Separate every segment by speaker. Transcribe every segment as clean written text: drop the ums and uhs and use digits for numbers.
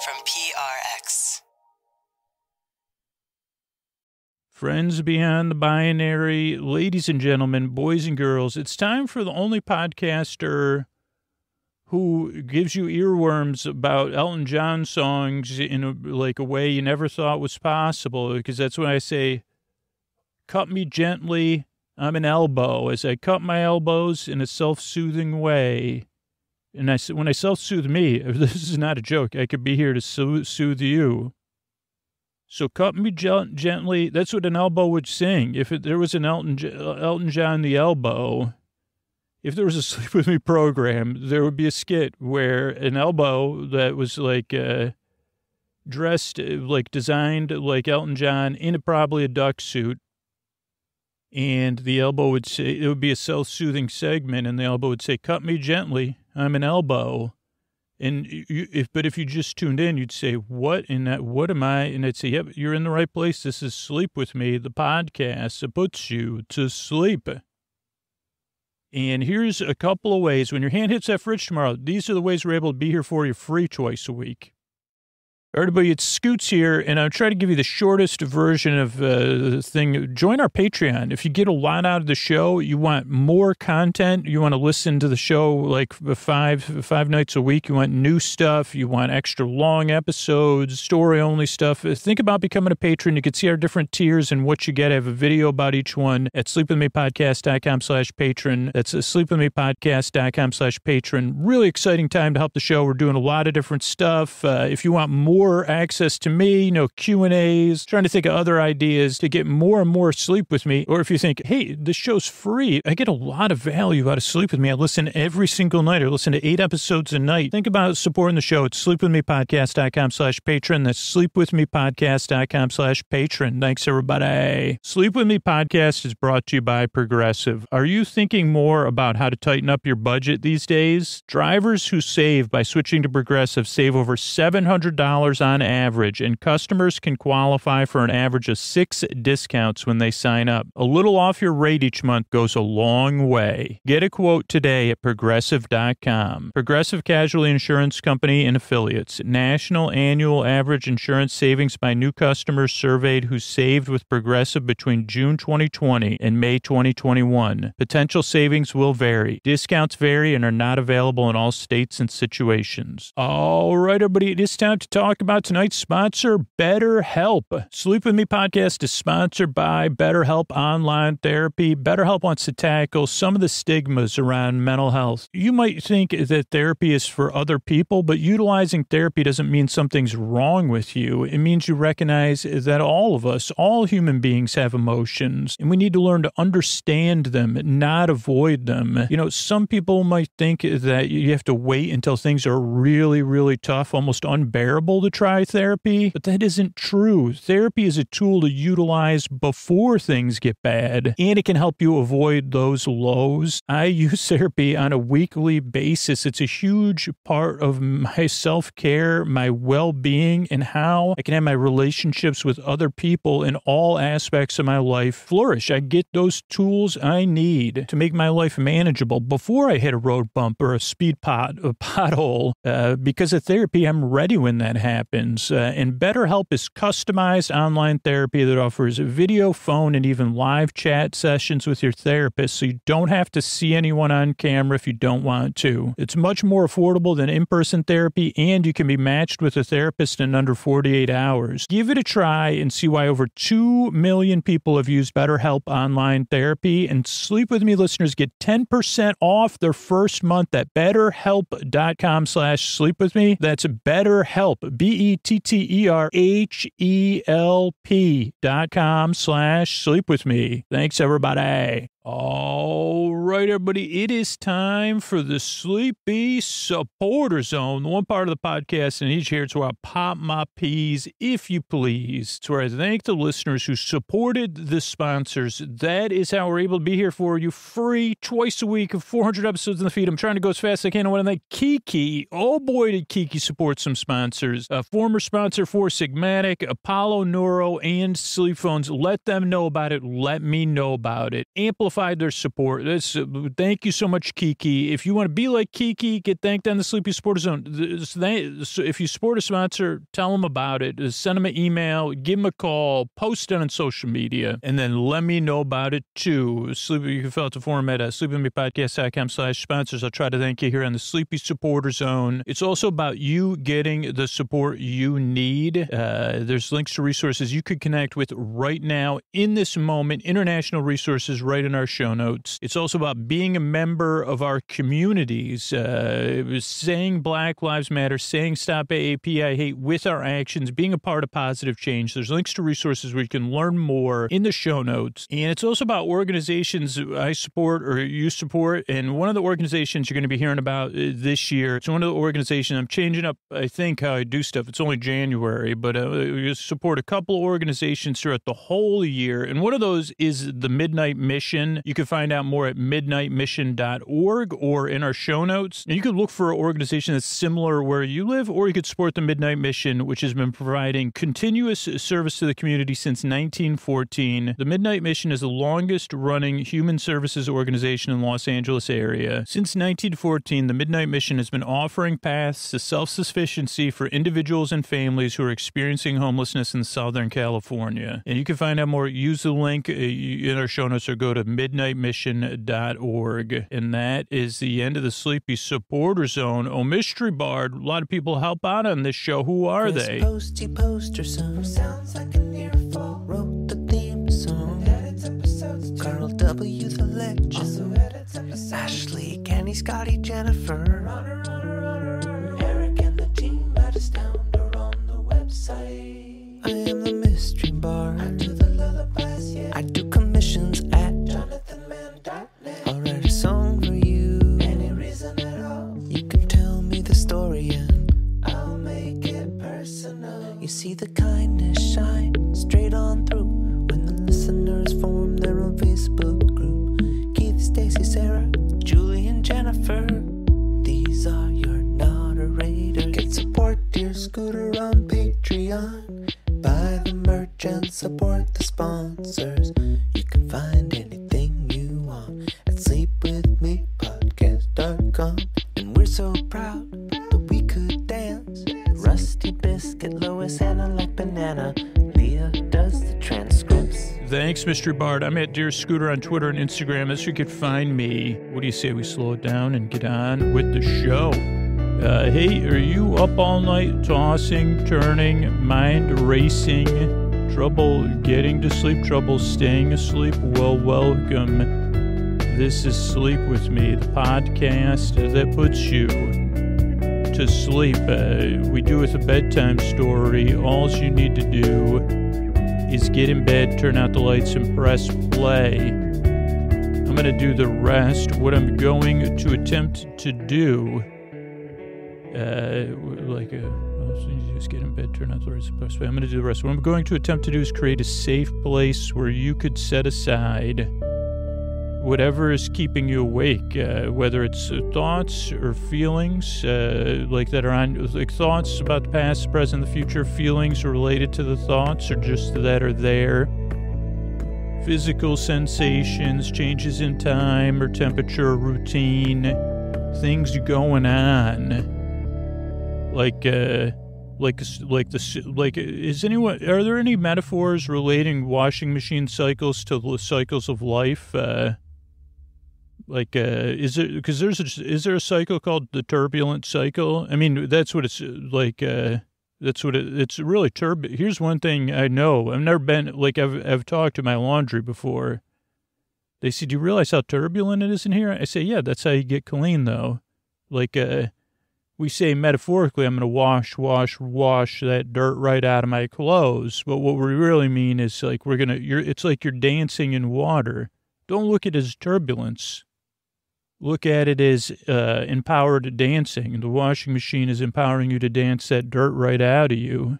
Speaker 1: from PRX.
Speaker 2: Friends beyond the binary, ladies and gentlemen, boys and girls, it's time for the only podcaster who gives you earworms about Elton John songs in a way you never thought was possible, because that's when I say, cut me gently, I'm an elbow, as I cut my elbows in a self-soothing way. And when I self-soothe me, this is not a joke, I could be here to soothe you. So cut me gently. That's what an elbow would sing. If there was an Elton John the elbow, if there was a Sleep With Me program, there would be a skit where an elbow that was like dressed, like designed like Elton John in probably a duck suit. And the elbow would say, it would be a self-soothing segment, and the elbow would say, cut me gently, I'm an elbow. And if you just tuned in, you'd say, what am I? And I'd say, yep, you're in the right place. This is Sleep With Me, the podcast that puts you to sleep. And here's a couple of ways. When your hand hits that fridge tomorrow, these are the ways we're able to be here for you free twice a week. Everybody, it's Scoots here, and I'm trying to give you the shortest version of the thing. Join our Patreon. If you get a lot out of the show, you want more content, you want to listen to the show like five nights a week, you want new stuff, you want extra long episodes, story-only stuff, think about becoming a patron. You can see our different tiers and what you get. I have a video about each one at sleepwithmepodcast.com/patron. That's sleepwithmepodcast.com/patron. Really exciting time to help the show. We're doing a lot of different stuff. If you want more access to me, Q&As, trying to think of other ideas to get more and more Sleep With Me. Or if you think, hey, this show's free, I get a lot of value out of Sleep With Me. I listen every single night. I listen to 8 episodes a night. Think about supporting the show at sleepwithmepodcast.com/patron. That's sleepwithmepodcast.com/patron. Thanks, everybody. Sleep With Me podcast is brought to you by Progressive. Are you thinking more about how to tighten up your budget these days? Drivers who save by switching to Progressive save over $700 on average, and customers can qualify for an average of 6 discounts when they sign up. A little off your rate each month goes a long way. Get a quote today at Progressive.com. Progressive Casualty Insurance Company and Affiliates. National annual average insurance savings by new customers surveyed who saved with Progressive between June 2020 and May 2021. Potential savings will vary. Discounts vary and are not available in all states and situations. All right, everybody, it is time to talk about tonight's sponsor, BetterHelp. Sleep With Me podcast is sponsored by BetterHelp Online Therapy. BetterHelp wants to tackle some of the stigmas around mental health. You might think that therapy is for other people, but utilizing therapy doesn't mean something's wrong with you. It means you recognize that all of us, all human beings have emotions, and we need to learn to understand them, not avoid them. Some people might think that you have to wait until things are really, really tough, almost unbearable to try therapy, but that isn't true. Therapy is a tool to utilize before things get bad, and it can help you avoid those lows. I use therapy on a weekly basis. It's a huge part of my self-care, my well-being, and how I can have my relationships with other people in all aspects of my life flourish. I get those tools I need to make my life manageable before I hit a road bump or a pothole. Because of therapy, I'm ready when that happens. And BetterHelp is customized online therapy that offers video, phone, and even live chat sessions with your therapist, so you don't have to see anyone on camera if you don't want to. It's much more affordable than in-person therapy, and you can be matched with a therapist in under 48 hours. Give it a try and see why over 2 million people have used BetterHelp online therapy, and Sleep With Me listeners get 10% off their first month at betterhelp.com/sleepwithme. That's BetterHelp, BetterHelp.com/sleepwithme. Thanks, everybody. All right, everybody, it is time for the Sleepy Supporter Zone, the one part of the podcast in each here. It's where I pop my peas, if you please. It's where I thank the listeners who supported the sponsors. That is how we're able to be here for you free twice a week of 400 episodes in the feed. I'm trying to go as fast as I can. I want to thank Kiki. Oh, boy, did Kiki support some sponsors. A former sponsor for Sigmatic, Apollo Neuro, and Sleep Phones. Let them know about it. Let me know about it. Amplify amplified their support. Thank you so much, Kiki. If you want to be like Kiki, get thanked on the Sleepy Supporter Zone. If you support a sponsor, tell them about it. Send them an email, give them a call, post it on social media, and then let me know about it too. You can fill out the form at sleepwithmepodcast.com/sponsors. I'll try to thank you here on the Sleepy Supporter Zone. It's also about you getting the support you need. There's links to resources you could connect with right now in this moment, international resources right in our show notes. It's also about being a member of our communities, saying Black Lives Matter, saying Stop AAP I Hate with our actions, being a part of positive change. There's links to resources where you can learn more in the show notes. And it's also about organizations I support or you support. And one of the organizations you're going to be hearing about this year, it's one of the organizations I'm changing up, I think, how I do stuff. It's only January, but we support a couple of organizations throughout the whole year. And one of those is the Midnight Mission. You can find out more at midnightmission.org or in our show notes. And you could look for an organization that's similar where you live, or you could support the Midnight Mission, which has been providing continuous service to the community since 1914. The Midnight Mission is the longest running human services organization in the Los Angeles area. Since 1914, the Midnight Mission has been offering paths to self-sufficiency for individuals and families who are experiencing homelessness in Southern California. And you can find out more, use the link in our show notes or go to midnightmission.org. And that is the end of the Sleepy Supporter Zone. Oh, Mystery Bard, a lot of people help out on this show. Who are they?
Speaker 3: Posty poster song sounds like an earful. Wrote the theme song. Carl W. the legend. Ashley, Kenny, Scotty, Jennifer. Eric and the team at Astound are on the website. I am the mystery bard. I do the lullabies, yeah. I do commissions at jonathanmann.net. I'll write a song for you. Any reason at all. You can tell me the story and I'll make it personal. You see the kindness shine straight on through when the listeners form their own Facebook group. Keith, Stacy, Sarah, Julie, and Jennifer. These are your moderators. Get support dear Scooter on Patreon. Buy the merch and support the sponsors. You can find anything you want at sleepwithmepodcast.com. And we're so proud that we could dance. Rusty Biscuit, Lois, Anna like banana. Leah does the transcripts.
Speaker 2: Thanks, Mystery Bard. I'm at Dear Scooter on Twitter and Instagram. That's where you can find me. What do you say we slow it down and get on with the show? Hey, are you up all night tossing, turning, mind racing, trouble getting to sleep, trouble staying asleep? Well, welcome. This is Sleep With Me, the podcast that puts you to sleep. We do with a bedtime story. All you need to do is get in bed, turn out the lights, and press play. I'm going to do the rest. What I'm going to attempt to do, just get in bed, turn out the lights, and press play. I'm going to do the rest. What I'm going to attempt to do is create a safe place where you could set aside whatever is keeping you awake, whether it's thoughts or feelings that are on, like thoughts about the past, present, the future, feelings related to the thoughts or just that are there, physical sensations, changes in time or temperature or routine, things going on, are there any metaphors relating washing machine cycles to the cycles of life? Is there a cycle called the Turbulent Cycle? I mean, that's what it's like. It's really turbulent. Here's one thing I know. I've never been, I've talked to my laundry before. They say, do you realize how turbulent it is in here? I say, yeah, that's how you get clean, though. We say metaphorically, I'm going to wash that dirt right out of my clothes. But what we really mean is it's like you're dancing in water. Don't look at it as turbulence. Look at it as empowered dancing. The washing machine is empowering you to dance that dirt right out of you.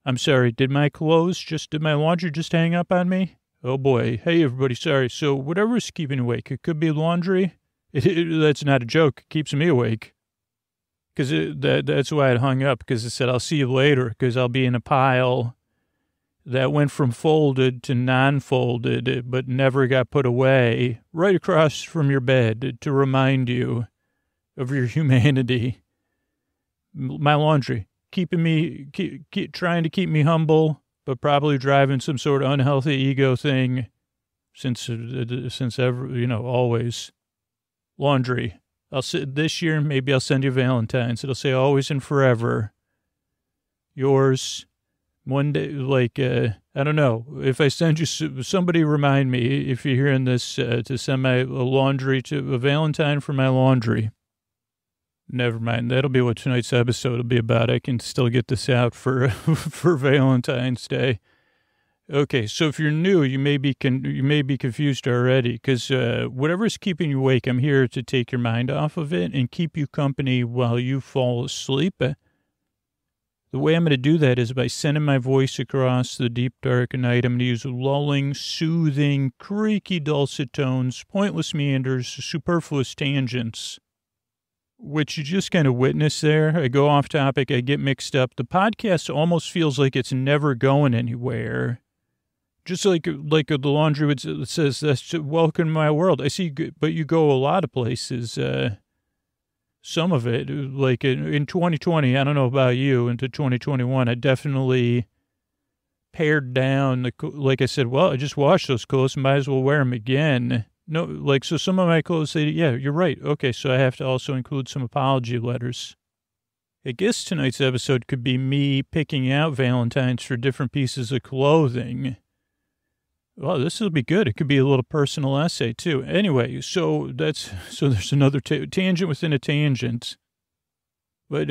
Speaker 2: I'm sorry, did my laundry just hang up on me? Oh boy. Hey everybody, sorry. So whatever is keeping you awake, it could be laundry. That's not a joke. It keeps me awake. Because that's why it hung up, because it said, I'll see you later, because I'll be in a pile that went from folded to non-folded but never got put away right across from your bed to remind you of your humanity. My laundry, trying to keep me humble, but probably driving some sort of unhealthy ego thing since ever, always. Laundry. This year, maybe I'll send you Valentines. It'll say always and forever. Yours. One day, I don't know. If I send you, somebody remind me, if you're hearing this, to send a Valentine for my laundry. Never mind. That'll be what tonight's episode will be about. I can still get this out for for Valentine's Day. Okay, so if you're new, you may be confused already, because whatever's keeping you awake, I'm here to take your mind off of it and keep you company while you fall asleep. The way I'm going to do that is by sending my voice across the deep, dark night. I'm going to use lulling, soothing, creaky, dulcet tones, pointless meanders, superfluous tangents, which you just kind of witness there. I go off topic. I get mixed up. The podcast almost feels like it's never going anywhere. Just like the laundry it says, that's welcome to my world. I see, but you go a lot of places. Some of it, like in 2020, I don't know about you, into 2021, I definitely pared down like I said, well, I just washed those clothes, might as well wear them again. No, so some of my clothes say, yeah, you're right. Okay, so I have to also include some apology letters. I guess tonight's episode could be me picking out Valentines for different pieces of clothing. Well, this will be good. It could be a little personal essay, too. Anyway, so there's another tangent within a tangent. But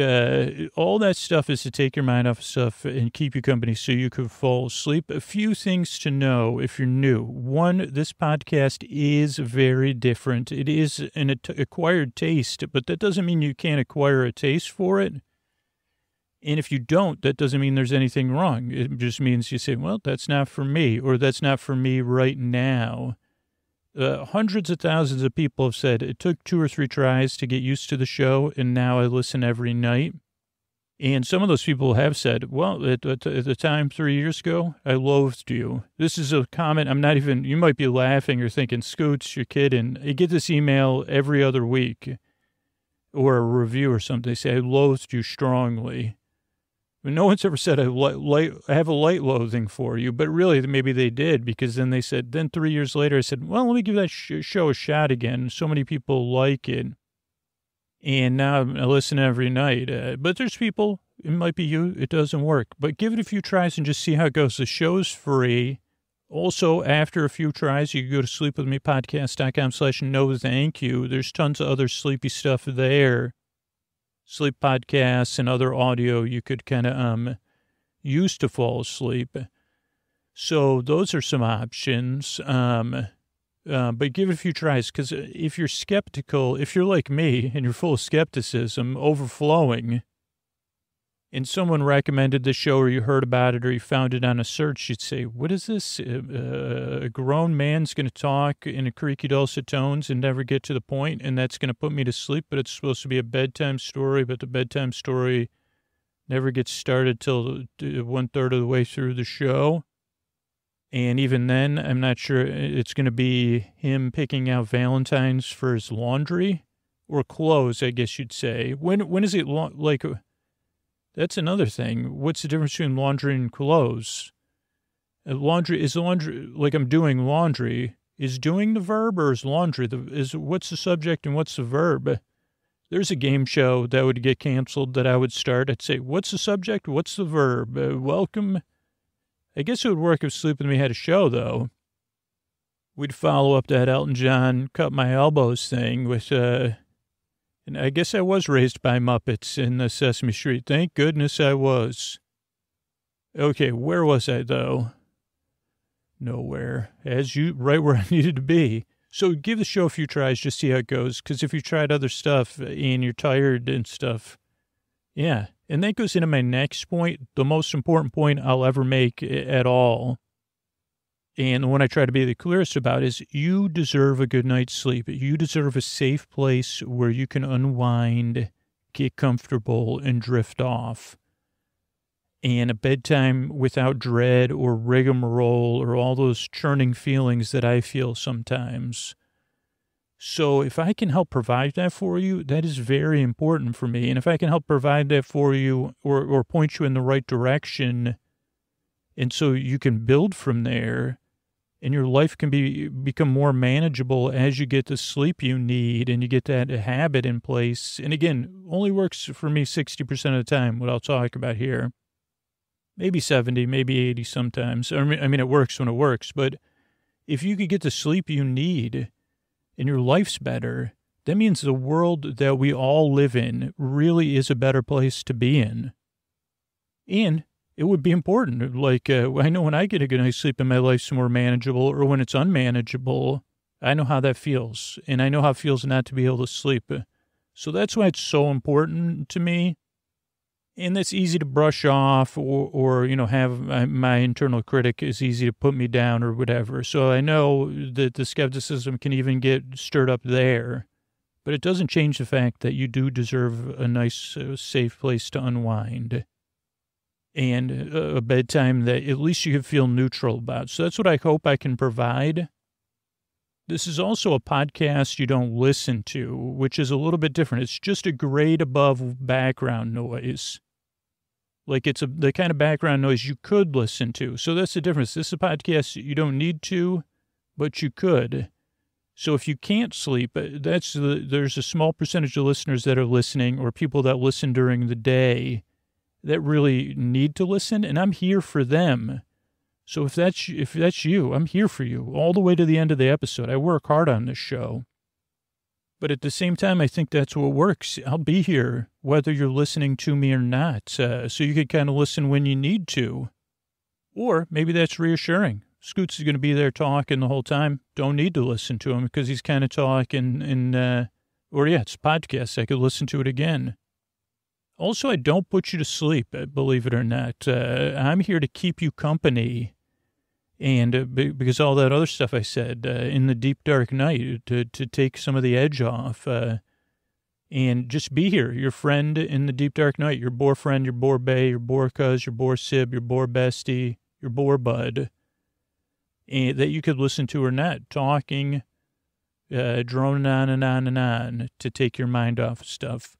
Speaker 2: all that stuff is to take your mind off of stuff and keep you company so you can fall asleep. A few things to know if you're new. One, this podcast is very different. It is an acquired taste, but that doesn't mean you can't acquire a taste for it. And if you don't, that doesn't mean there's anything wrong. It just means you say, well, that's not for me, or that's not for me right now. Hundreds of thousands of people have said it took 2 or 3 tries to get used to the show, and now I listen every night. And some of those people have said, well, at the time 3 years ago, I loathed you. This is a comment you might be laughing or thinking, Scoots, you're kidding. I get this email every other week, or a review or something. They say, I loathed you strongly. No one's ever said I have a light loathing for you, but really maybe they did, because then they said, then 3 years later, I said, well, let me give that show a shot again. So many people like it. And now I listen every night. But there's people, it might be you, it doesn't work. But give it a few tries and just see how it goes. The show's free. Also, after a few tries, you can go to sleepwithmepodcast.com/no thank you. There's tons of other sleepy stuff there. Sleep podcasts and other audio you could kind of use to fall asleep. So those are some options. But give it a few tries, because if you're skeptical, if you're like me and you're full of skepticism, overflowing, and someone recommended the show or you heard about it or you found it on a search, you'd say, what is this? A grown man's going to talk in a creaky dulcet tones and never get to the point, and that's going to put me to sleep, but it's supposed to be a bedtime story, but the bedtime story never gets started till 1/3 of the way through the show. And even then, I'm not sure it's going to be him picking out Valentines for his laundry or clothes, I guess you'd say. When is it like... That's another thing. What's the difference between laundry and clothes? Laundry, like I'm doing laundry. Is doing the verb, or is laundry what's the subject and what's the verb? There's a game show that would get canceled that I would start. I'd say, what's the subject? What's the verb? Welcome. I guess it would work if Sleep With Me had a show, though. We'd follow up that Elton John cut my elbows thing with, and I guess I was raised by Muppets in the Sesame Street. Thank goodness I was. Okay, where was I, though? Nowhere. Right where I needed to be. So give the show a few tries, just see how it goes, because if you tried other stuff and you're tired and stuff, yeah. And that goes into my next point, the most important point I'll ever make at all. And the one I try to be the clearest about is you deserve a good night's sleep. You deserve a safe place where you can unwind, get comfortable, and drift off. and a bedtime without dread or rigmarole or all those churning feelings that I feel sometimes. So if I can help provide that for you, that is very important for me. And if I can help provide that for you or point you in the right direction, and so you can build from there, and your life can become more manageable as you get the sleep you need and you get that habit in place. And again, only works for me 60% of the time, what I'll talk about here. Maybe 70, maybe 80 sometimes. I mean, it works when it works. But if you could get the sleep you need and your life's better, that means the world that we all live in really is a better place to be in. And it would be important. Like, I know when I get a good night's sleep and my life's more manageable, or when it's unmanageable, I know how that feels. And I know how it feels not to be able to sleep. So that's why it's so important to me. And that's easy to brush off or have my internal critic is easy to put me down or whatever. So I know that the skepticism can even get stirred up there. But it doesn't change the fact that you do deserve a nice, safe place to unwind. And a bedtime that at least you can feel neutral about. So that's what I hope I can provide. This is also a podcast you don't listen to, which is a little bit different. It's just a grade above background noise. Like it's the kind of background noise you could listen to. So that's the difference. This is a podcast you don't need to, but you could. So if you can't sleep, there's a small percentage of listeners that are listening or people that listen during the day that really need to listen, and I'm here for them. So if that's you, I'm here for you all the way to the end of the episode. I work hard on this show. But at the same time, I think that's what works. I'll be here whether you're listening to me or not, so you can kind of listen when you need to. Or maybe that's reassuring. Scoots is going to be there talking the whole time. Don't need to listen to him because he's kind of talking it's a podcast. I could listen to it again. Also, I don't put you to sleep, believe it or not. I'm here to keep you company. And because all that other stuff I said in the deep, dark night to take some of the edge off and just be here, your friend in the deep, dark night, your boar friend, your boar bae, your boar cuz, your boar sib, your boar bestie, your boar bud, and that you could listen to or not, talking, droning on and on and on to take your mind off of stuff.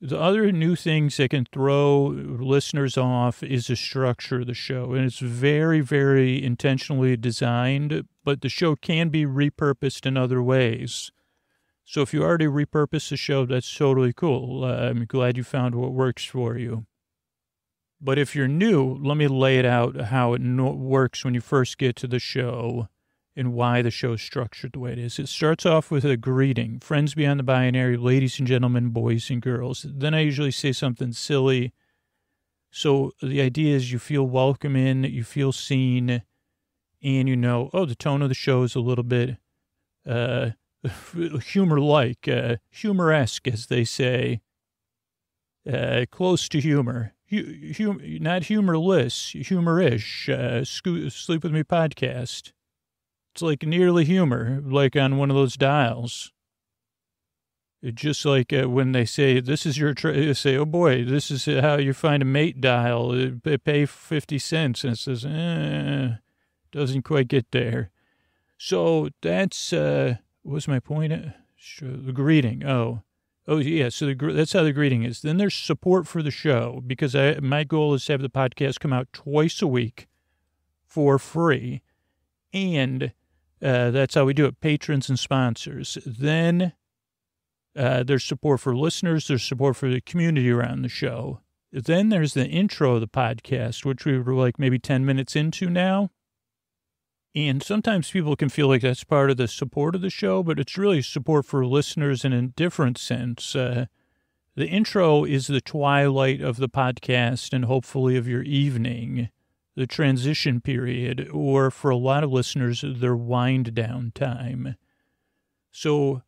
Speaker 2: The other new things that can throw listeners off is the structure of the show. And it's very, very intentionally designed, but the show can be repurposed in other ways. So if you already repurposed the show, that's totally cool. I'm glad you found what works for you. But if you're new, let me lay it out how it works when you first get to the show and why the show's structured the way it is. It starts off with a greeting. Friends beyond the binary, ladies and gentlemen, boys and girls. Then I usually say something silly. So the idea is you feel welcome in, you feel seen, and the tone of the show is a little bit humor-like, humoresque, as they say, close to humor. Not humorless, humorish. Sleep With Me podcast. It's like nearly humor, like on one of those dials. It's just like when they say, this is your, they say, oh boy, this is how you find a mate dial. Pay 50 cents. And it says, doesn't quite get there. So that's, what was my point? The greeting. Oh yeah. So that's how the greeting is. Then there's support for the show because my goal is to have the podcast come out twice a week for free. And that's how we do it, patrons and sponsors. Then there's support for listeners. There's support for the community around the show. Then there's the intro of the podcast, which we were like maybe 10 minutes into now. And sometimes people can feel like that's part of the support of the show, but it's really support for listeners in a different sense. The intro is the twilight of the podcast and hopefully of your evening. The transition period, or for a lot of listeners, their wind down time. So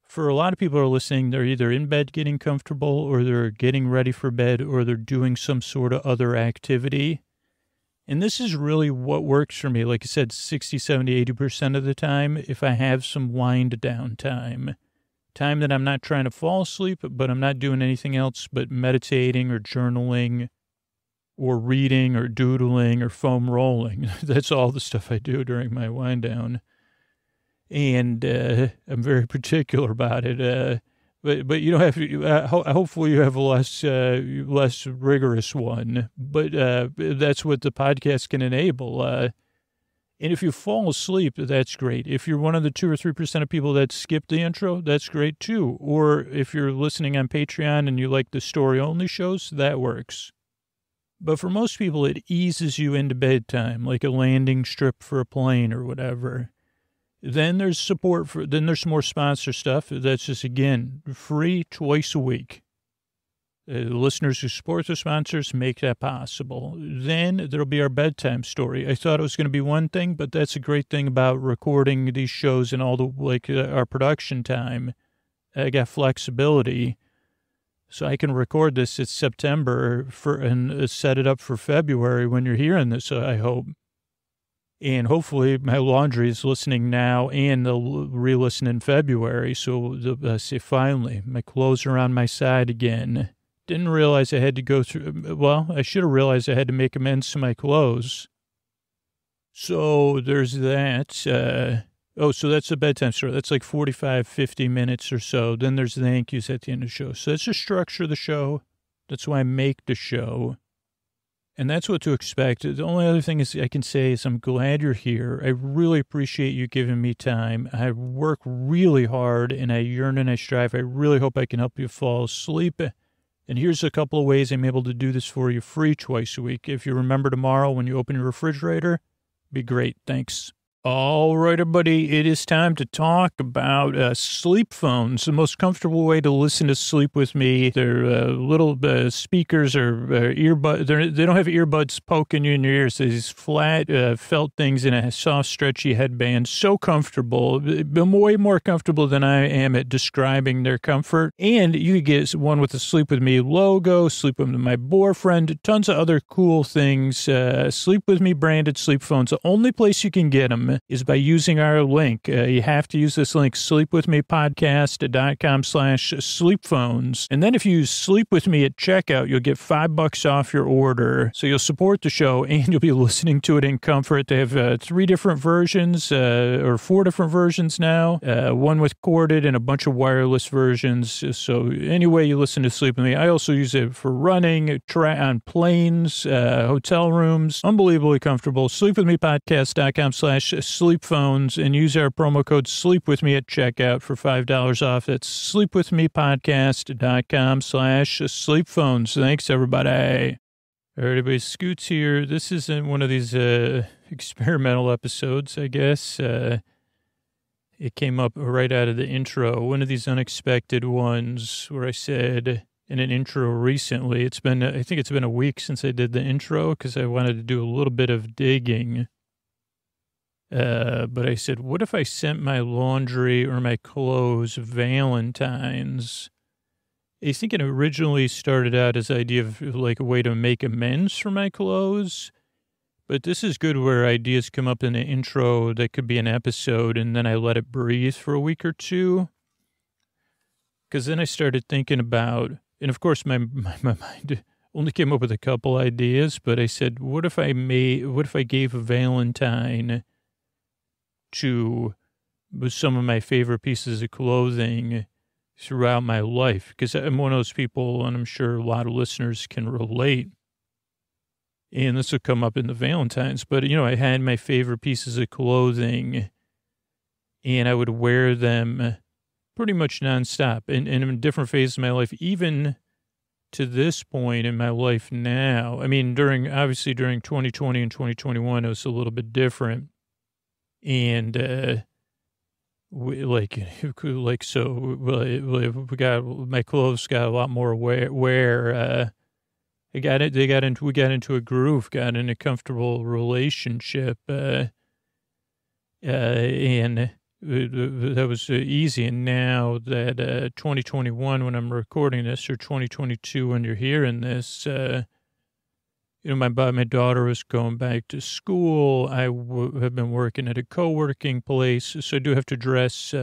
Speaker 2: for a lot of people who are listening, they're either in bed getting comfortable or they're getting ready for bed or they're doing some sort of other activity. And this is really what works for me. Like I said, 60, 70, 80% of the time, if I have some wind down time that I'm not trying to fall asleep, but I'm not doing anything else but meditating or journaling or reading or doodling or foam rolling. That's all the stuff I do during my wind down. And I'm very particular about it. But you don't have to, hopefully you have a less rigorous one. But that's what the podcast can enable. And if you fall asleep, that's great. If you're one of the 2 or 3% of people that skip the intro, that's great too. Or if you're listening on Patreon and you like the story-only shows, that works. But for most people, it eases you into bedtime, like a landing strip for a plane or whatever. Then there's then there's more sponsor stuff. That's just, again, free twice a week. Listeners who support the sponsors make that possible. Then there'll be our bedtime story. I thought it was going to be one thing, but that's a great thing about recording these shows and all our production time. I got flexibility. So I can record this in September and set it up for February when you're hearing this, I hope. And hopefully my laundry is listening now and they'll re-listen in February. So they'll say, finally, my clothes are on my side again. Didn't realize I had to go through, I should have realized I had to make amends to my clothes. So there's that. So that's the bedtime story. That's like 45, 50 minutes or so. Then there's the thank yous at the end of the show. So that's the structure of the show. That's why I make the show. And that's what to expect. The only other thing I can say is I'm glad you're here. I really appreciate you giving me time. I work really hard and I yearn and I strive. I really hope I can help you fall asleep. And here's a couple of ways I'm able to do this for you free twice a week. If you remember tomorrow when you open your refrigerator, be great. Thanks. All right, everybody, it is time to talk about sleep phones, the most comfortable way to listen to Sleep With Me. They're little speakers or earbuds. They don't have earbuds poking you in your ears. They're these flat felt things in a soft, stretchy headband. So comfortable, way more comfortable than I am at describing their comfort. And you could get one with the Sleep With Me logo, Sleep With My Boyfriend, tons of other cool things. Sleep With Me branded sleep phones. The only place you can get them is by using our link. You have to use this link, sleepwithmepodcast.com/sleepphones. And then if you use Sleep With Me at checkout, you'll get $5 off your order. So you'll support the show and you'll be listening to it in comfort. They have 3 different versions or 4 different versions now, one with corded and a bunch of wireless versions. So anyway, you listen to Sleep With Me. I also use it for running, on planes, hotel rooms. Unbelievably comfortable. Sleepwithmepodcast.com/sleepphones and use our promo code Sleep With Me at checkout for $5 off. That's sleepwithmepodcast.com/sleepphones. Thanks, everybody. All right, everybody, Scoots here. This isn't one of these experimental episodes, I guess. It came up right out of the intro. One of these unexpected ones where I said in an intro recently, I think it's been a week since I did the intro because I wanted to do a little bit of digging. But I said, what if I sent my laundry or my clothes Valentines? I think it originally started out as an idea of like a way to make amends for my clothes. But this is good where ideas come up in the intro that could be an episode and then I let it breathe for a week or two. Because then I started thinking about, and of course my mind only came up with a couple ideas, but I said, what if I gave a Valentine to some of my favorite pieces of clothing throughout my life? Because I'm one of those people, and I'm sure a lot of listeners can relate. And this will come up in the Valentines, but, I had my favorite pieces of clothing, and I would wear them pretty much nonstop. And in different phases of my life, even to this point in my life now. I mean, during 2020 and 2021, it was a little bit different. And, we got, my clothes got a lot more wear. We got into a groove, got in a comfortable relationship, and that was easy. And now that 2021, when I'm recording this, or 2022, when you're hearing this, my daughter was going back to school. I have been working at a co-working place, so I do have to dress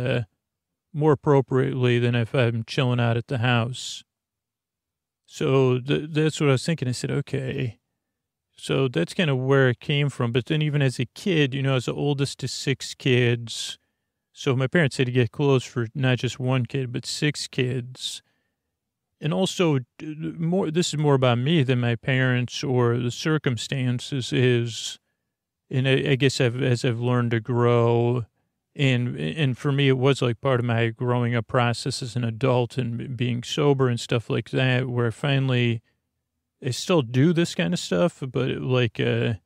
Speaker 2: more appropriately than if I'm chilling out at the house. So that's what I was thinking. I said, okay, So that's kind of where it came from. But then even as a kid, I was the oldest to 6 kids. So my parents had to get clothes for not just one kid, but 6 kids. And also, this is more about me than my parents or the circumstances and I guess as I've learned to grow, and for me, it was like part of my growing up process as an adult and being sober and stuff like that, where finally I still do this kind of stuff, but where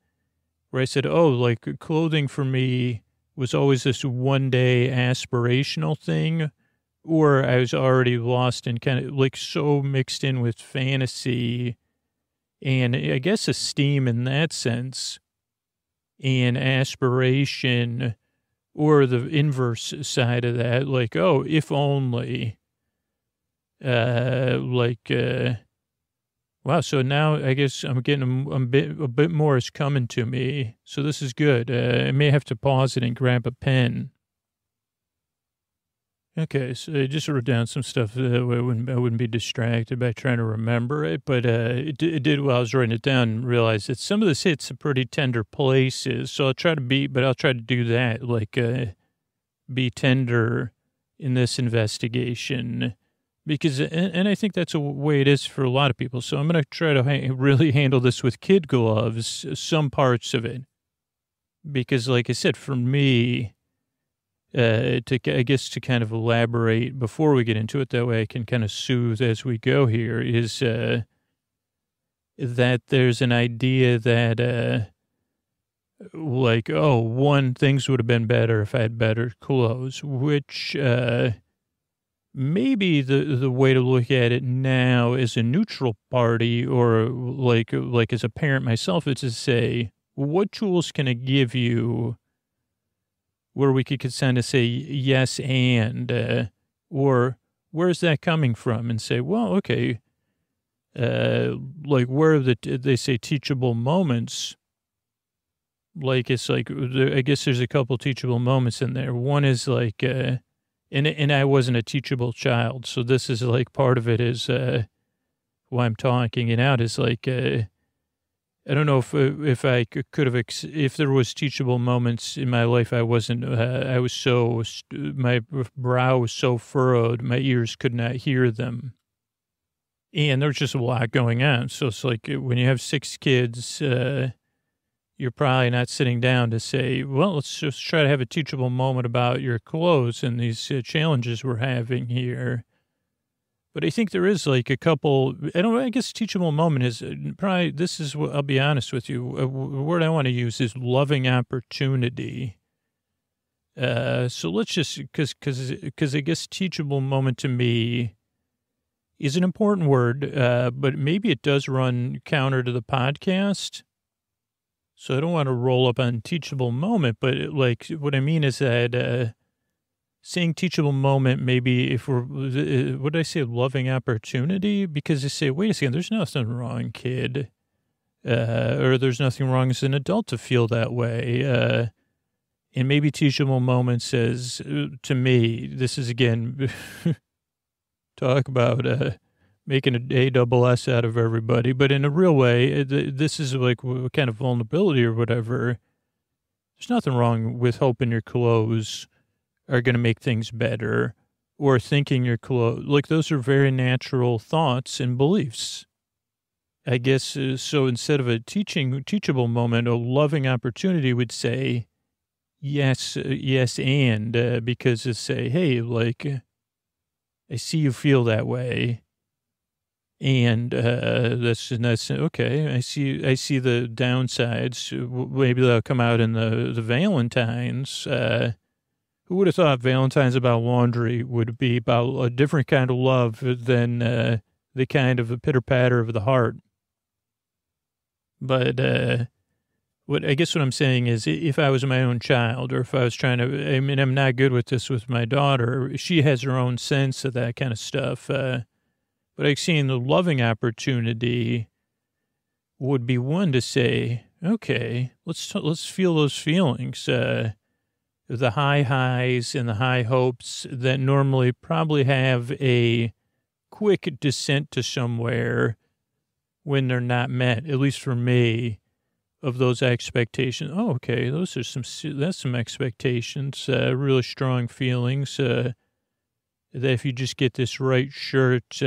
Speaker 2: I said, oh, like clothing for me was always this one day aspirational thing, or I was already lost and kind of like so mixed in with fantasy and I guess esteem in that sense and aspiration, or the inverse side of that, like, oh, if only, wow. So now I guess I'm getting a bit more is coming to me. So this is good. I may have to pause it and grab a pen. Okay, so I just wrote down some stuff that I wouldn't be distracted by trying to remember it, but it did while I was writing it down and realized that some of this hits some pretty tender places. So I'll try to do that, like be tender in this investigation, because and I think that's a way it is for a lot of people. So I'm going to try to really handle this with kid gloves, some parts of it, because like I said, for me. I guess to kind of elaborate before we get into it, that way I can kind of soothe as we go here, is that there's an idea that, things would have been better if I had better clothes, which maybe the way to look at it now as a neutral party or like as a parent myself is to say, what tools can I give you where we could kind of say yes and, or where's that coming from? And say, well, okay, where they say teachable moments, like it's like, I guess there's a couple teachable moments in there. One is like, and I wasn't a teachable child. So this is like part of it is why I'm talking it out is like, I don't know if I could have, if there was teachable moments in my life, I wasn't, my brow was so furrowed, my ears could not hear them. And there's just a lot going on. So it's like when you have 6 kids, you're probably not sitting down to say, well, let's just try to have a teachable moment about your clothes and these challenges we're having here. But I think there is like a couple, I guess teachable moment is probably, this is what, I'll be honest with you, a word I want to use is loving opportunity. So let's just, because I guess teachable moment to me is an important word, but maybe it does run counter to the podcast. So I don't want to roll up on teachable moment, but what I mean is that, saying teachable moment, maybe if we're, what did I say, loving opportunity? Because they say, wait a second, there's nothing wrong, kid. Or there's nothing wrong as an adult to feel that way. And maybe teachable moment says, to me, this is again, talk about making an ASS out of everybody. But in a real way, this is like what kind of vulnerability or whatever. There's nothing wrong with hoping your clothes are going to make things better, or thinking your clothes, like those are very natural thoughts and beliefs. I guess, so instead of a teachable moment, a loving opportunity would say, yes, and, because it say, hey, like, I see you feel that way. And, that's okay. I see the downsides. Maybe they'll come out in the Valentines, who would have thought Valentine's about laundry would be about a different kind of love than the kind of a pitter-patter of the heart? But what I'm saying is if I was my own child, or if I was trying to, I mean, I'm not good with this with my daughter. She has her own sense of that kind of stuff. But I've seen the loving opportunity would be one to say, okay, let's feel those feelings. The high highs and the high hopes that normally probably have a quick descent to somewhere when they're not met, at least for me. of those expectations. Oh, okay. Those are that's some expectations, really strong feelings, that if you just get this right shirt,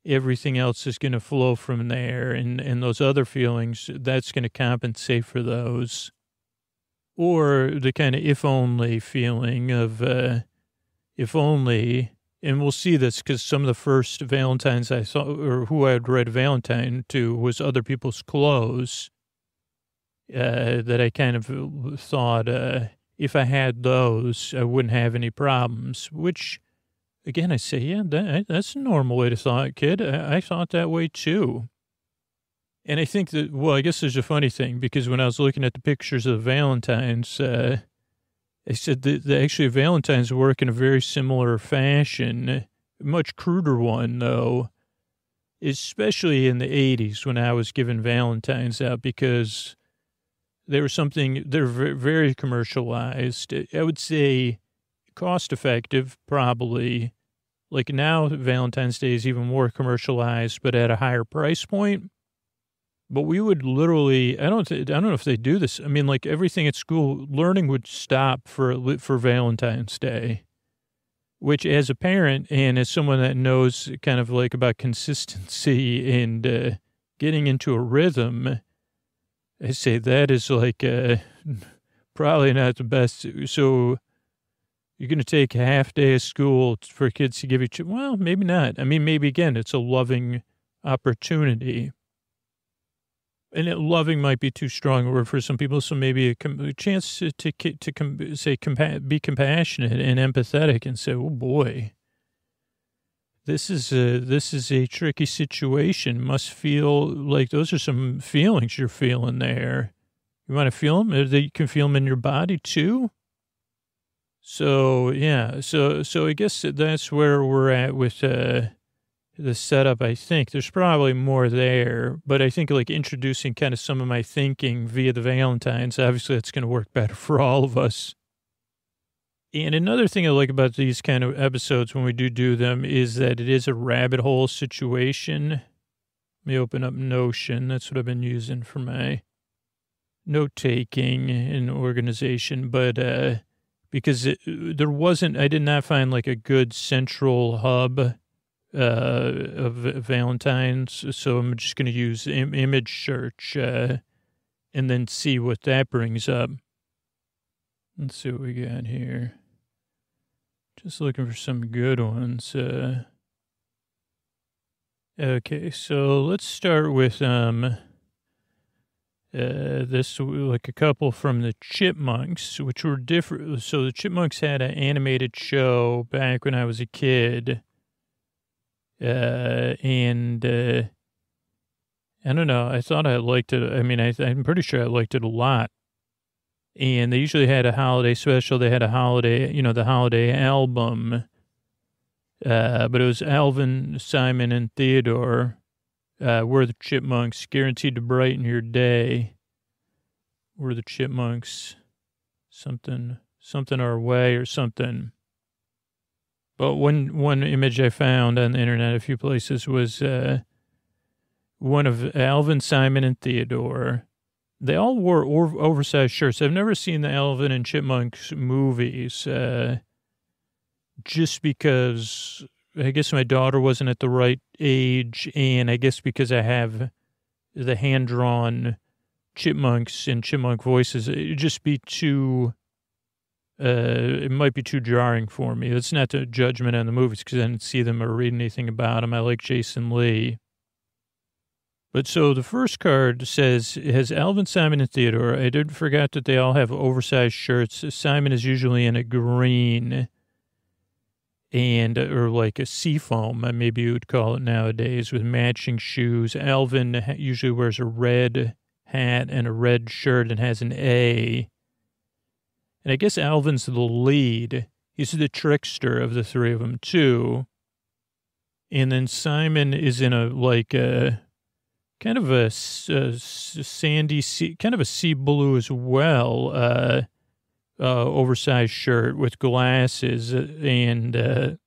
Speaker 2: everything else is going to flow from there. And those other feelings, that's going to compensate for those. Or the kind of if only feeling of, if only, and we'll see this because some of the first Valentines I saw, or who I had read Valentine to, was other people's clothes, that I kind of thought, if I had those, I wouldn't have any problems, which, again, I say, yeah, that's a normal way to thought, kid. I thought that way too. And I think that, well, I guess there's a funny thing, because when I was looking at the pictures of the Valentines, I said that actually Valentines work in a very similar fashion, a much cruder one, though, especially in the 80s when I was giving Valentines out, because they're very commercialized. I would say cost effective, probably. Like now, Valentine's Day is even more commercialized, but at a higher price point. But we would literally, I don't know if they do this. I mean, like everything at school, learning would stop for Valentine's Day, which as a parent and as someone that knows kind of like about consistency and getting into a rhythm, I say that is like probably not the best. So you're going to take a half day of school for kids to give each, well, maybe not. I mean, maybe again, it's a loving opportunity. And loving might be too strong a word for some people, so maybe a chance to be compassionate and empathetic and say, oh boy, this is a tricky situation. Must feel like those are some feelings you're feeling there. You want to feel them? You can feel them in your body too. So yeah, so I guess that's where we're at with the setup. I think there's probably more there, but I think like introducing kind of some of my thinking via the Valentines, obviously that's going to work better for all of us. And another thing I like about these kind of episodes when we do them is that it is a rabbit hole situation. Let me open up Notion. That's what I've been using for my note-taking and organization, but because I did not find like a good central hub of Valentine's, so I'm just going to use image search and then see what that brings up. Let's see what we got here. Just looking for some good ones. Okay, so let's start with this, like a couple from the Chipmunks, which were different. So the Chipmunks had an animated show back when I was a kid. And I don't know. I thought I liked it. I mean, I'm pretty sure I liked it a lot. And they usually had a holiday special. They had a holiday, the holiday album. But it was Alvin, Simon, and Theodore. We're the Chipmunks, guaranteed to brighten your day. We're the Chipmunks. Something our way or something. But one image I found on the internet a few places was one of Alvin, Simon, and Theodore. They all wore oversized shirts. I've never seen the Alvin and Chipmunks movies, just because I guess my daughter wasn't at the right age, and I guess because I have the hand-drawn chipmunks and chipmunk voices, it'd just be too... it might be too jarring for me. That's not a judgment on the movies because I didn't see them or read anything about them. I like Jason Lee. But so the first card says, it has Alvin, Simon, and Theodore. I did forget that they all have oversized shirts. Simon is usually in a green or like a seafoam, maybe you would call it nowadays, with matching shoes. Alvin usually wears a red hat and a red shirt and has an A. And I guess Alvin's the lead. He's the trickster of the three of them, too. And then Simon is in kind of a sandy sea, kind of a sea blue as well, oversized shirt with glasses. And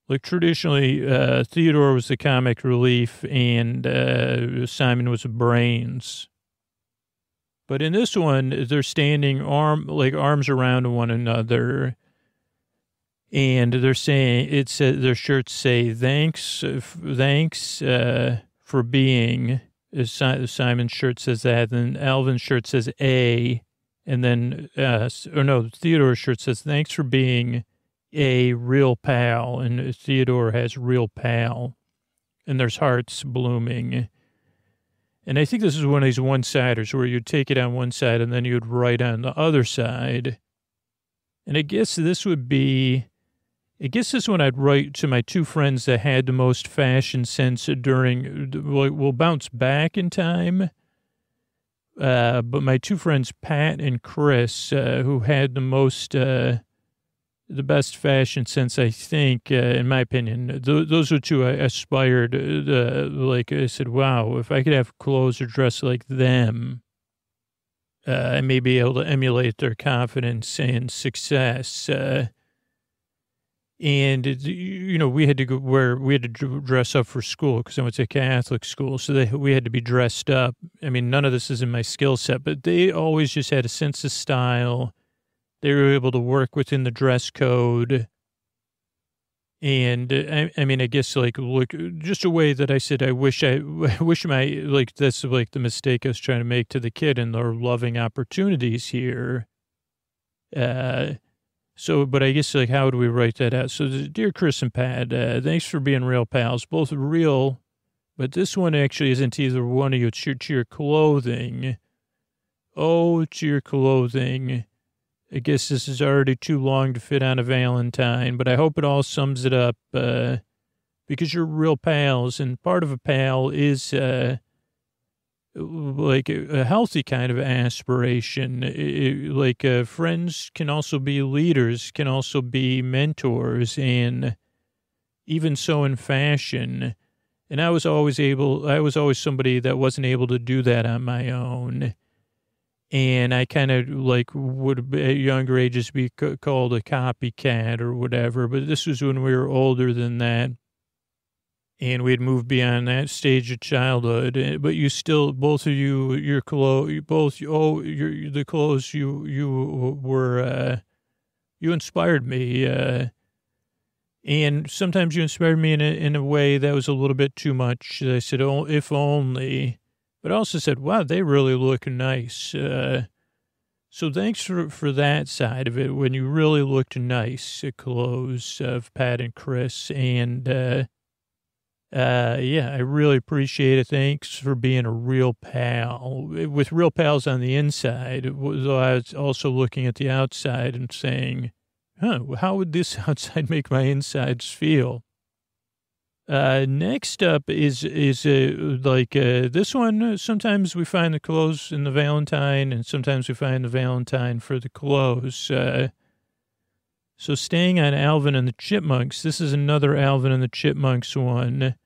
Speaker 2: like traditionally, Theodore was the comic relief and Simon was the brains. But in this one, they're standing arms around one another. And they're saying, their shirts say, thanks for being, Simon's shirt says that, and Alvin's shirt says A, and then, Theodore's shirt says, thanks for being a real pal, and Theodore has real pal, and there's hearts blooming. And I think this is one of these one-siders where you'd take it on one side and then you'd write on the other side. And I guess this one I'd write to my two friends that had the most fashion sense during, we'll bounce back in time. But my two friends, Pat and Chris, who had the best fashion sense, I think, in my opinion. Those are two I aspired, I said, wow, if I could have clothes or dress like them, I may be able to emulate their confidence and success. And, we had to dress up for school because I went to Catholic school. So we had to be dressed up. I mean, none of this is in my skill set, but they always just had a sense of style. They were able to work within the dress code. And I guess look, just a way that I said, I wish that's the mistake I was trying to make to the kid and their loving opportunities here. But I guess how would we write that out? So dear Chris and Pat, thanks for being real pals, both real, but this one actually isn't either one of you. It's to your clothing. Oh, to your clothing. I guess this is already too long to fit on a Valentine, but I hope it all sums it up, because you're real pals, and part of a pal is, a healthy kind of aspiration. Friends can also be leaders, can also be mentors, and even so in fashion. And I was always somebody that wasn't able to do that on my own. And I kind of would at younger ages be called a copycat or whatever. But this was when we were older than that. And we had moved beyond that stage of childhood. But you still, both of you, the clothes you were, you inspired me. And sometimes you inspired me in a way that was a little bit too much. I said, oh, if only. But I also said, wow, they really look nice. So thanks for that side of it, when you really looked nice, clothes of Pat and Chris. And, I really appreciate it. Thanks for being a real pal. With real pals on the inside, though I was also looking at the outside and saying, how would this outside make my insides feel? Next up is this one. Sometimes we find the clothes in the Valentine, and sometimes we find the Valentine for the clothes. So staying on Alvin and the Chipmunks, this is another Alvin and the Chipmunks one.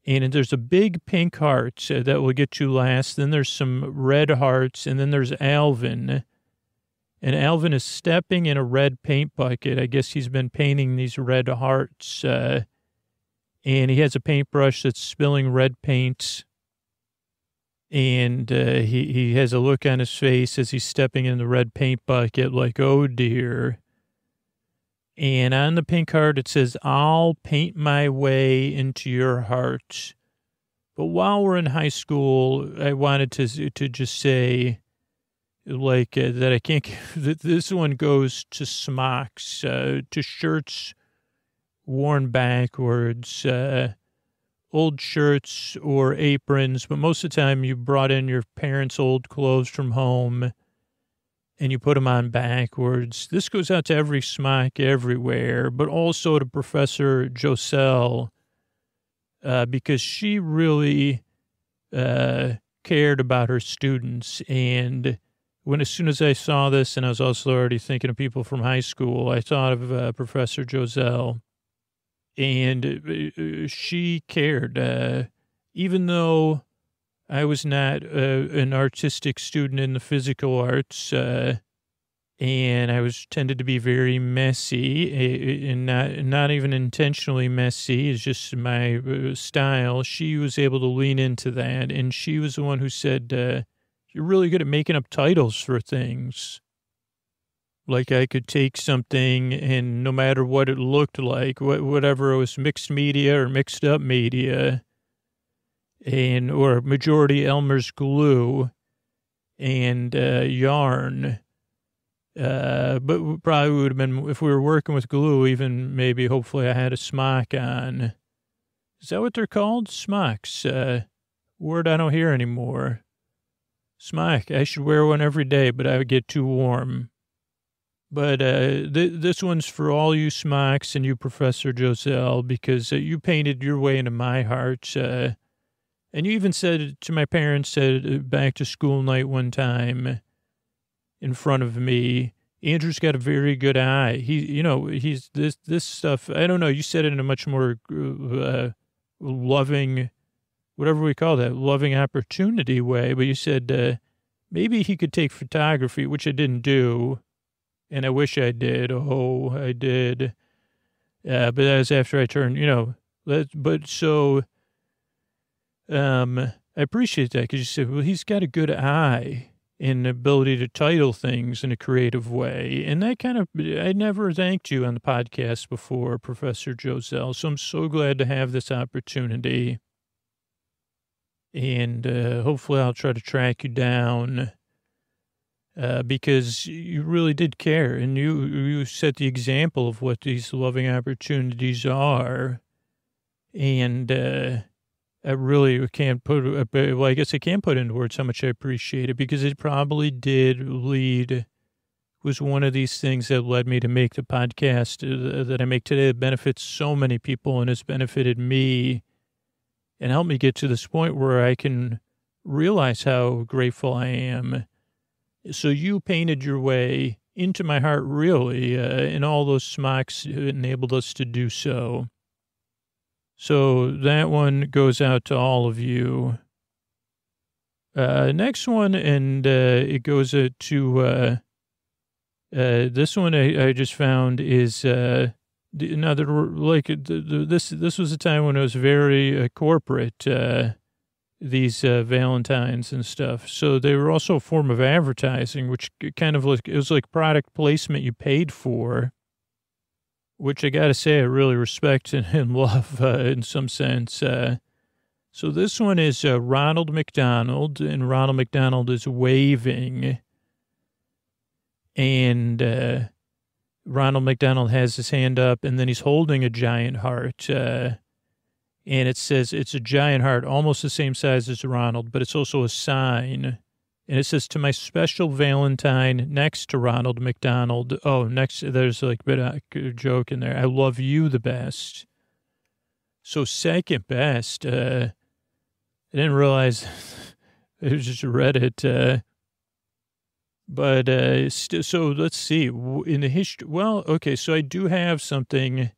Speaker 2: And there's a big pink heart that we'll get to last. Then there's some red hearts, and then there's Alvin. And Alvin is stepping in a red paint bucket. I guess he's been painting these red hearts. And he has a paintbrush that's spilling red paint. And he has a look on his face as he's stepping in the red paint bucket like, oh, dear. And on the pink heart, it says, I'll paint my way into your heart. But while we're in high school, I wanted to just say, that I can't, that this one goes to smocks, to shirts worn backwards, old shirts or aprons, but most of the time you brought in your parents' old clothes from home and you put them on backwards. This goes out to every smock everywhere, but also to Professor Joselle, because she really cared about her students. And as soon as I saw this, and I was also already thinking of people from high school, I thought of Professor Joselle. And she cared, even though I was not an artistic student in the physical arts, and I tended to be very messy, and not even intentionally messy. It's just my style. She was able to lean into that, and she was the one who said, You're really good at making up titles for things. Like I could take something and no matter what it looked like, whatever it was, mixed media or mixed up media, or majority Elmer's glue and yarn. But probably would have been, if we were working with glue, even maybe hopefully I had a smock on. Is that what they're called? Smocks. Word I don't hear anymore. Smock. I should wear one every day, but I would get too warm. But this one's for all you smocks and you, Professor Joselle, because you painted your way into my heart. And you even said to my parents, said back to school night one time in front of me, Andrew's got a very good eye. He's this stuff. I don't know. You said it in a much more loving, whatever we call that, loving opportunity way. But you said maybe he could take photography, which I didn't do. And I wish I did. Oh, I did. But that was after I turned, I appreciate that because you said, well, he's got a good eye and ability to title things in a creative way. And that I never thanked you on the podcast before, Professor Joselle. So I'm so glad to have this opportunity. And hopefully I'll try to track you down. Because you really did care, and you set the example of what these loving opportunities are, and I really can't I guess I can't put into words how much I appreciate it, because it probably was one of these things that led me to make the podcast that I make today that benefits so many people and has benefited me and helped me get to this point where I can realize how grateful I am. So you painted your way into my heart, really, and all those smocks enabled us to do so. So that one goes out to all of you. Next one, and it goes to this one I just found is this was a time when it was very corporate. These Valentines and stuff. So they were also a form of advertising, which kind of it was like product placement you paid for, which I got to say I really respect and love in some sense. So this one is Ronald McDonald, and Ronald McDonald is waving. And Ronald McDonald has his hand up, and then he's holding a giant heart. And it says it's a giant heart, almost the same size as Ronald, but it's also a sign. And it says, to my special Valentine next to Ronald McDonald. Oh, there's like a bit of a joke in there. I love you the best. So second best, I didn't realize, I just read it. So let's see. In the history, well, okay, so I do have something,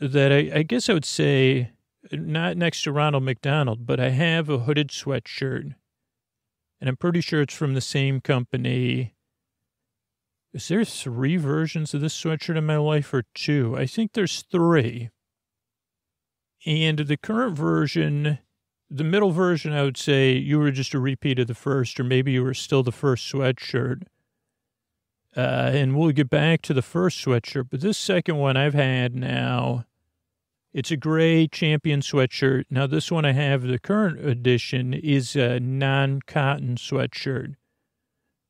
Speaker 2: that I guess I would say not next to Ronald McDonald, but I have a hooded sweatshirt, and I'm pretty sure it's from the same company. Is there 3 versions of this sweatshirt in my life or 2? I think there's 3. And the current version, the middle version, I would say you were just a repeat of the first, or maybe you were still the first sweatshirt. And we'll get back to the first sweatshirt, but this second one I've had now, it's a gray Champion sweatshirt. Now, this one I have, the current edition, is a non-cotton sweatshirt.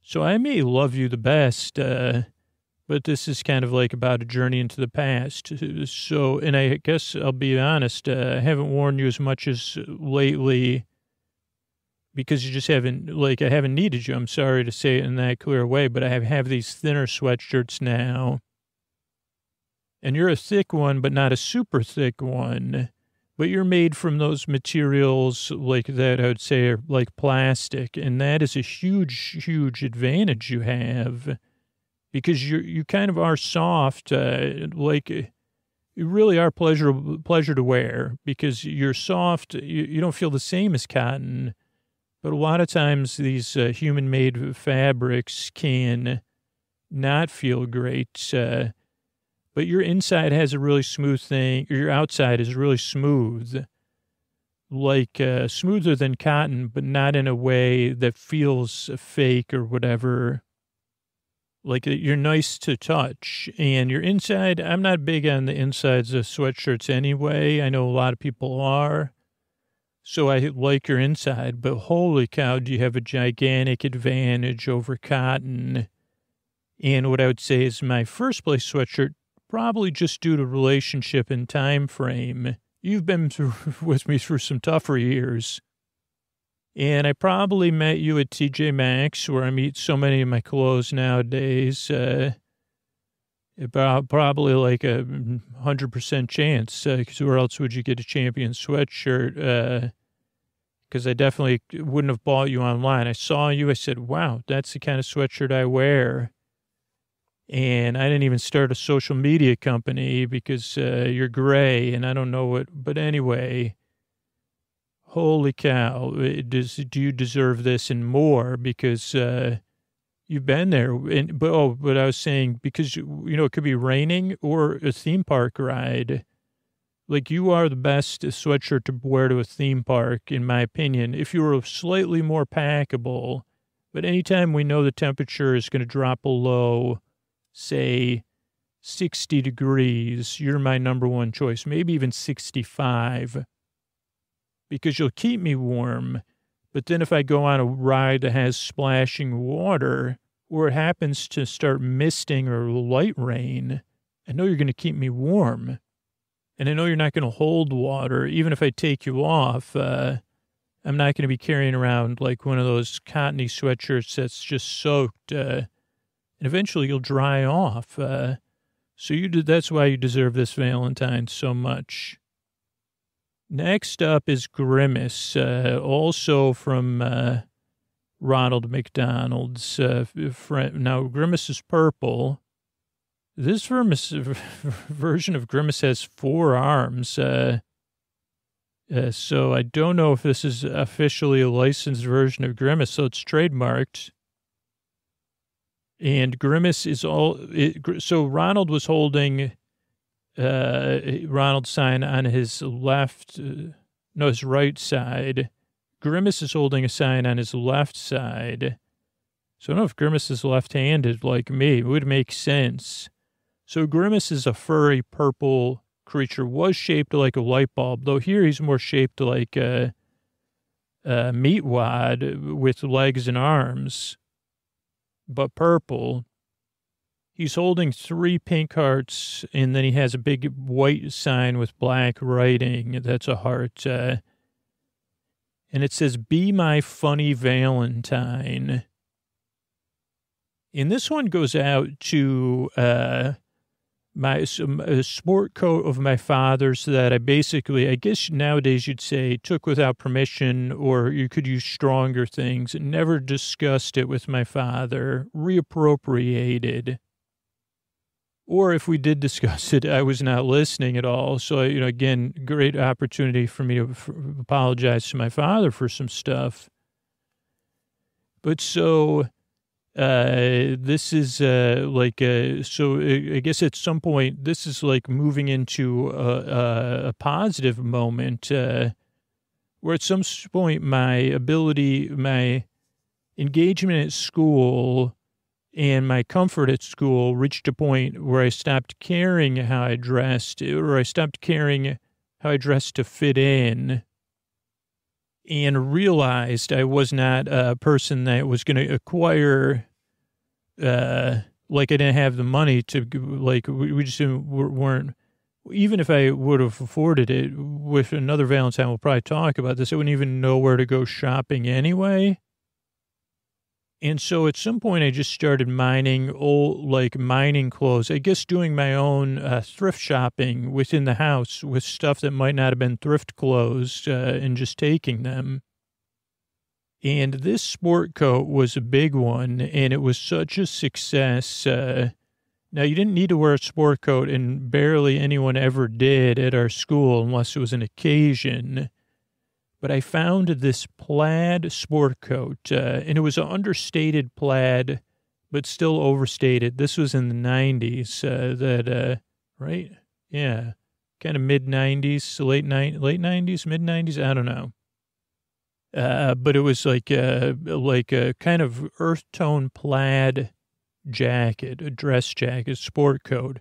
Speaker 2: So I may love you the best, but this is kind of like about a journey into the past. So, and I guess I'll be honest, I haven't worn you as much as lately because you just haven't, I haven't needed you. I'm sorry to say it in that clear way, but I have these thinner sweatshirts now. And you're a thick one, but not a super thick one. But you're made from those materials like that, I would say, are like plastic. And that is a huge, huge advantage you have. Because you kind of are soft, you really are pleasure to wear. Because you're soft, you don't feel the same as cotton. But a lot of times these human-made fabrics can not feel great. But your inside has a really smooth thing, or your outside is really smooth. like smoother than cotton, but not in a way that feels fake or whatever. Like you're nice to touch, and your inside, I'm not big on the insides of sweatshirts anyway. I know a lot of people are. So I like your inside, but holy cow, do you have a gigantic advantage over cotton. And what I would say is my first place sweatshirt, probably just due to relationship and time frame. You've been with me through some tougher years. And I probably met you at TJ Maxx, where I meet so many of my clothes nowadays. About probably like 100% chance, because where else would you get a Champion sweatshirt? Because I definitely wouldn't have bought you online. I saw you, I said, wow, that's the kind of sweatshirt I wear. And I didn't even start a social media company because you're gray and I don't know what. But anyway, holy cow, do you deserve this and more? Because you've been there. But I was saying, because, it could be raining or a theme park ride. Like, you are the best sweatshirt to wear to a theme park, in my opinion, if you were slightly more packable. But anytime we know the temperature is going to drop below, say, 60 degrees, you're my number one choice, maybe even 65, because you'll keep me warm. But then if I go on a ride that has splashing water, or it happens to start misting or light rain, I know you're going to keep me warm. And I know you're not going to hold water. Even if I take you off, I'm not going to be carrying around like one of those cottony sweatshirts that's just soaked. And eventually you'll dry off. That's why you deserve this Valentine so much. Next up is Grimace, also from Ronald McDonald's. Now, Grimace is purple. This version of Grimace has 4 arms. So I don't know if this is officially a licensed version of Grimace, so it's trademarked. And Grimace is so Ronald was holding Ronald's sign on his his right side. Grimace is holding a sign on his left side. So I don't know if Grimace is left-handed like me. It would make sense. So Grimace is a furry purple creature, was shaped like a light bulb, though here he's more shaped like a meat wad with legs and arms, but purple. He's holding 3 pink hearts, and then he has a big white sign with black writing. That's a heart. And it says, "Be my funny Valentine." And this one goes out to a sport coat of my father's that I guess nowadays you'd say, took without permission, or you could use stronger things. Never discussed it with my father, reappropriated. Or if we did discuss it, I was not listening at all. So, again, great opportunity for me to apologize to my father for some stuff. But so... this is, so I guess at some point, this is like moving into a positive moment, where at some point my engagement at school and my comfort at school reached a point where I stopped caring how I dressed, or I stopped caring how I dressed to fit in, and realized I was not a person that was going to acquire, like I didn't have the money to, like, we just weren't, even if I would have afforded it with another Valentine, we'll probably talk about this, I wouldn't even know where to go shopping anyway. And so at some point I just started mining clothes, I guess doing my own thrift shopping within the house with stuff that might not have been thrift clothes, and just taking them. And this sport coat was a big one, and it was such a success. Now, you didn't need to wear a sport coat, and barely anyone ever did at our school unless it was an occasion. But I found this plaid sport coat, and it was an understated plaid, but still overstated. This was in the 90s, right? Yeah. kind of mid-90s, late 90s, mid-90s, I don't know. But it was like a kind of earth tone plaid jacket, a dress jacket, sport coat.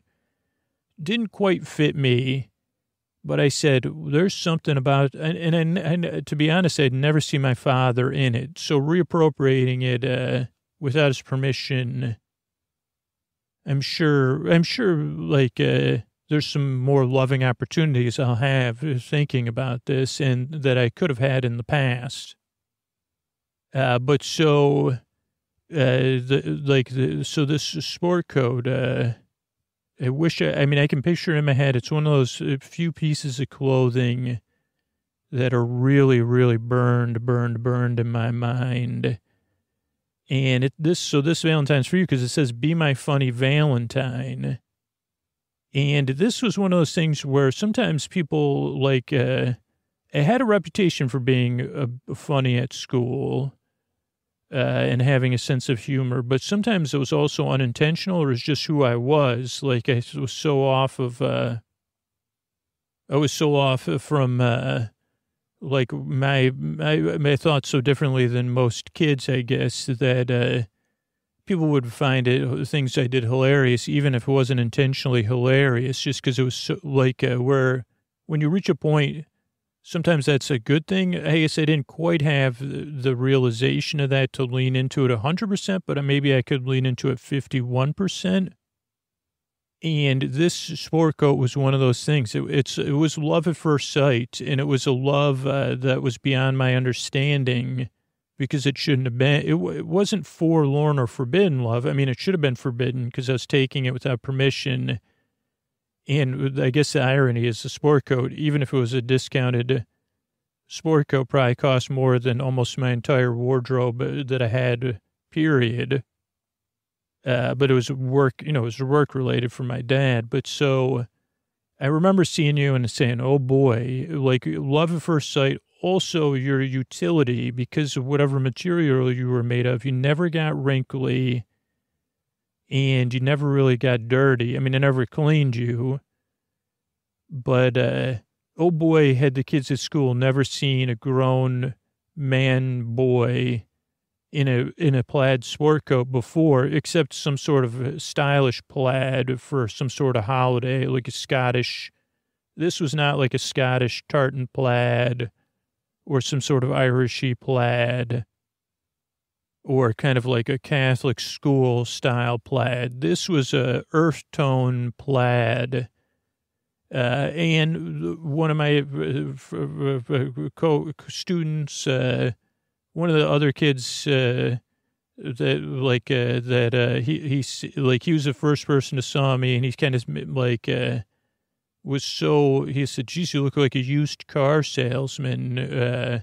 Speaker 2: Didn't quite fit me, but I said, there's something about, and to be honest, I'd never seen my father in it. So reappropriating it without his permission, I'm sure like there's some more loving opportunities I'll have thinking about this and that I could have had in the past. But so, so this sport coat, I wish, I mean, I can picture in my head, it's one of those few pieces of clothing that are really, really burned in my mind. And this Valentine's for you, because it says, be my funny Valentine. And this was one of those things where sometimes people like, I had a reputation for being funny at school and having a sense of humor, but sometimes it was also unintentional or it was just who I was. Like I was so off from like my thoughts so differently than most kids, I guess, that people would find things I did hilarious, even if it wasn't intentionally hilarious, just because it was so, like where when you reach a point, sometimes that's a good thing. I guess I didn't quite have the realization of that to lean into it 100%, but maybe I could lean into it 51%. And this sport coat was one of those things. It was love at first sight, and it was a love that was beyond my understanding because it shouldn't have been. It wasn't forlorn or forbidden love. I mean, it should have been forbidden because I was taking it without permission. And I guess the irony is the sport coat, even if it was a discounted sport coat, probably cost more than almost my entire wardrobe that I had, period. But it was work, it was work related for my dad. But so I remember seeing you and saying, oh boy, like love at first sight, also your utility because of whatever material you were made of. You never got wrinkly and you never really got dirty. I mean, I never cleaned you, but, oh boy, had the kids at school never seen a grown man boy in a plaid sport coat before, except some sort of stylish plaid for some sort of holiday, like a Scottish. This was not like a Scottish tartan plaid or some sort of Irishy plaid or kind of like a Catholic school style plaid. This was a earth tone plaid. And one of my students, one of the other kids he was the first person to saw me, and he's kind of like he said, geez, you look like a used car salesman.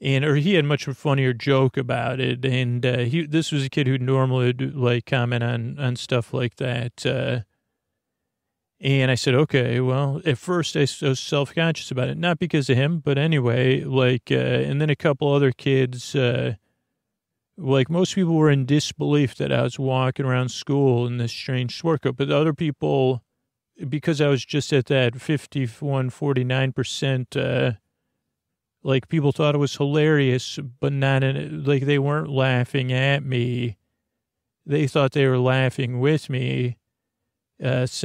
Speaker 2: Or he had much of a funnier joke about it. And this was a kid who normally would like comment on stuff like that. And I said, okay, well, at first I was self-conscious about it, not because of him, but anyway, and then a couple other kids, like most people were in disbelief that I was walking around school in this strange sport coat, but other people, because I was just at that 49%, like people thought it was hilarious, but not like they weren't laughing at me. They thought they were laughing with me. Because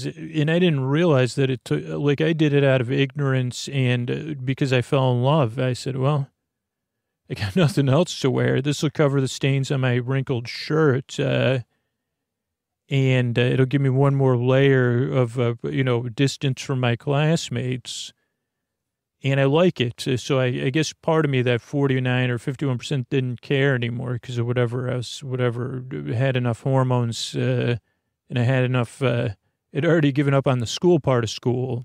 Speaker 2: I didn't realize that it took, like I did it out of ignorance and because I fell in love. I said, well, I got nothing else to wear. This will cover the stains on my wrinkled shirt. And it'll give me one more layer of, distance from my classmates. And I like it. So I guess part of me, that 49 or 51% didn't care anymore because of whatever had enough hormones and I had enough, had already given up on the school part of school.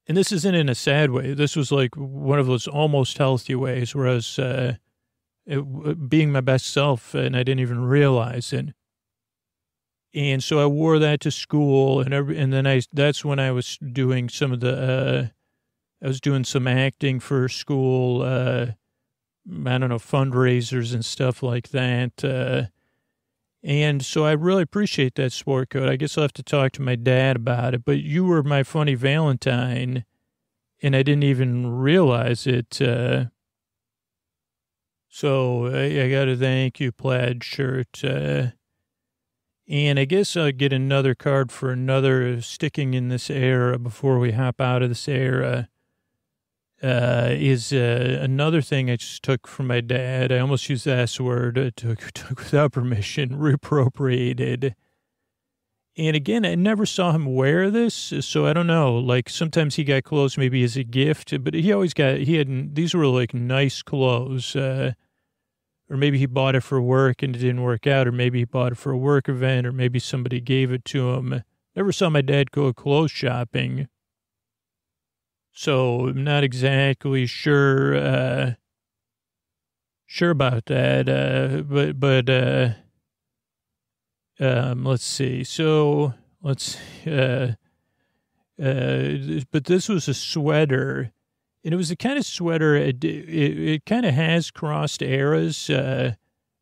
Speaker 2: And this isn't in a sad way. This was like one of those almost healthy ways where I was being my best self and I didn't even realize it. And so I wore that to school and then that's when I was doing some of the, I was doing some acting for school, fundraisers and stuff like that. And so I really appreciate that sport coat. I guess I'll have to talk to my dad about it. But you were my funny Valentine, and I didn't even realize it. So I got to thank you, plaid shirt. And I guess I'll get another card for another sticking in this era before we hop out of this era. Is another thing I just took from my dad. I almost used the S word, took without permission, reappropriated. And again, I never saw him wear this, so I don't know. Like, sometimes he got clothes maybe as a gift, but he had, these were like nice clothes. Or maybe he bought it for work and it didn't work out, or maybe he bought it for a work event, or maybe somebody gave it to him. Never saw my dad go clothes shopping. So I'm not exactly sure about that. Let's see. So but this was a sweater, and it was the kind of sweater, it kind of has crossed eras. And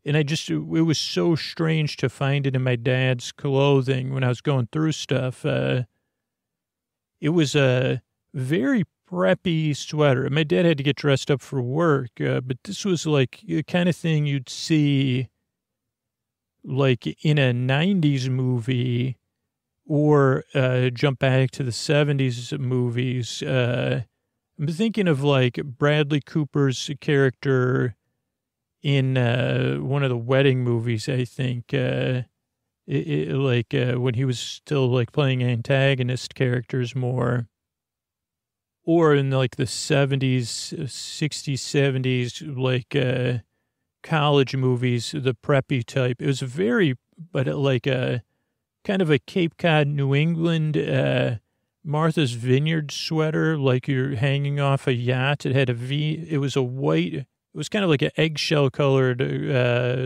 Speaker 2: it was so strange to find it in my dad's clothing when I was going through stuff. It was a very preppy sweater. My dad had to get dressed up for work, but this was like the kind of thing you'd see like in a 90s movie, or jump back to the 70s movies. I'm thinking of like Bradley Cooper's character in one of the wedding movies, I think, when he was still like playing antagonist characters more. Or in like the 70s, 60s, 70s, like college movies, the preppy type. It was like a kind of a Cape Cod, New England, Martha's Vineyard sweater, like you're hanging off a yacht. It had it was it was kind of like an eggshell colored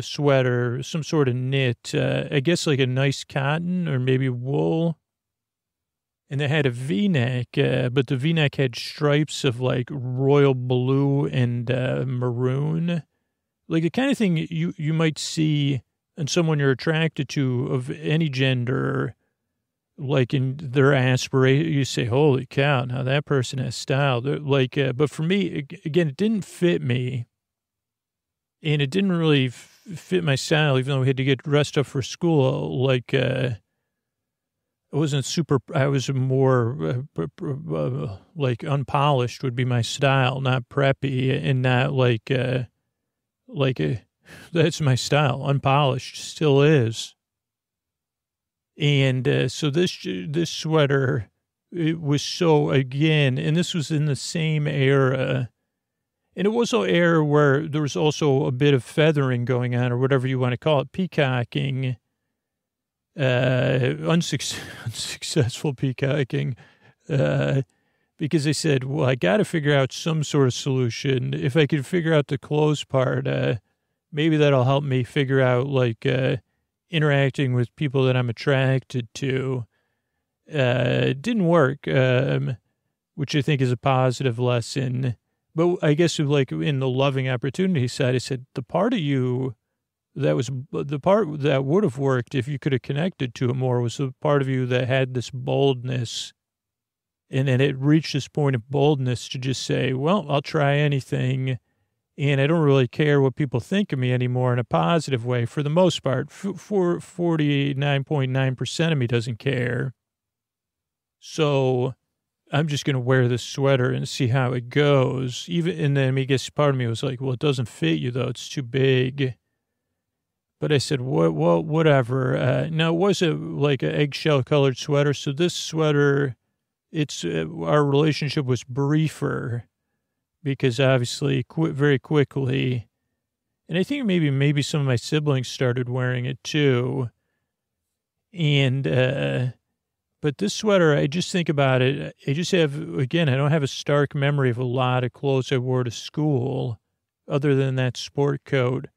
Speaker 2: sweater, some sort of knit, I guess like a nice cotton or maybe wool. And it had a V-neck, but the V-neck had stripes of like royal blue and maroon. Like the kind of thing you might see in someone you're attracted to of any gender, like in their aspiration. You say, holy cow, now that person has style. But for me, again, it didn't fit me. And it didn't really fit my style, even though we had to get dressed up for school. I was more like unpolished would be my style, not preppy, and not that's my style. Unpolished still is. And so this sweater, it was so, again, and this was in the same era. And it was an era where there was also a bit of feathering going on, or whatever you want to call it, peacocking. Unsuccessful peacocking, because they said, well, I got to figure out some sort of solution. If I could figure out the clothes part, maybe that'll help me figure out like interacting with people that I'm attracted to. It didn't work, which I think is a positive lesson. But I guess like in the loving opportunity side, I said, the part of you that was the part that would have worked if you could have connected to it more was the part of you that had this boldness. And then it reached this point of boldness to just say, well, I'll try anything. And I don't really care what people think of me anymore in a positive way. For the most part, 49.9% of me doesn't care. So I'm just going to wear this sweater and see how it goes. And then I guess part of me was like, well, it doesn't fit you though. It's too big. But I said, well, whatever. Now, it was like an eggshell-colored sweater. So this sweater, our relationship was briefer because obviously very quickly. And I think maybe some of my siblings started wearing it too. And but this sweater, I just think about it. I just have, again, I don't have a stark memory of a lot of clothes I wore to school other than that sport coat.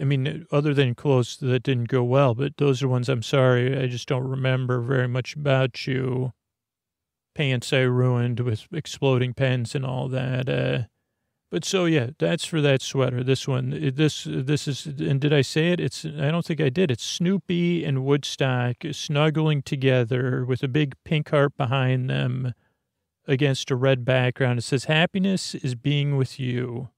Speaker 2: I mean, other than clothes that didn't go well, but those are ones I'm sorry. I just don't remember very much about you. Pants I ruined with exploding pens and all that. But so, yeah, that's for that sweater. This one, this is, and did I say it? I don't think I did. It's Snoopy and Woodstock snuggling together with a big pink heart behind them against a red background. It says, happiness is being with you.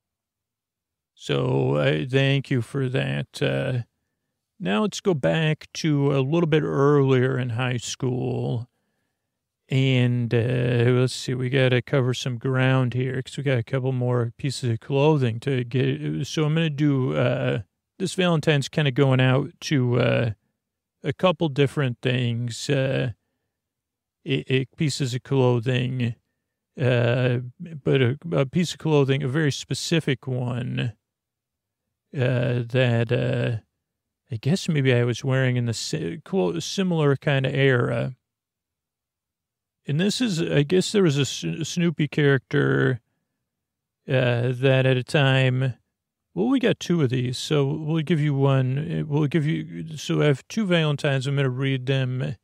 Speaker 2: So thank you for that. Now let's go back to a little bit earlier in high school. And let's see, we got to cover some ground here because we got a couple more pieces of clothing to get. So I'm going to do this Valentine's kind of going out to a couple different things, pieces of clothing, but a piece of clothing, a very specific one that I guess maybe I was wearing in the similar kind of era. And this is, I guess there was a Snoopy character that at a time, well, we got two of these, so we'll give you one. So I have two Valentines. I'm going to read them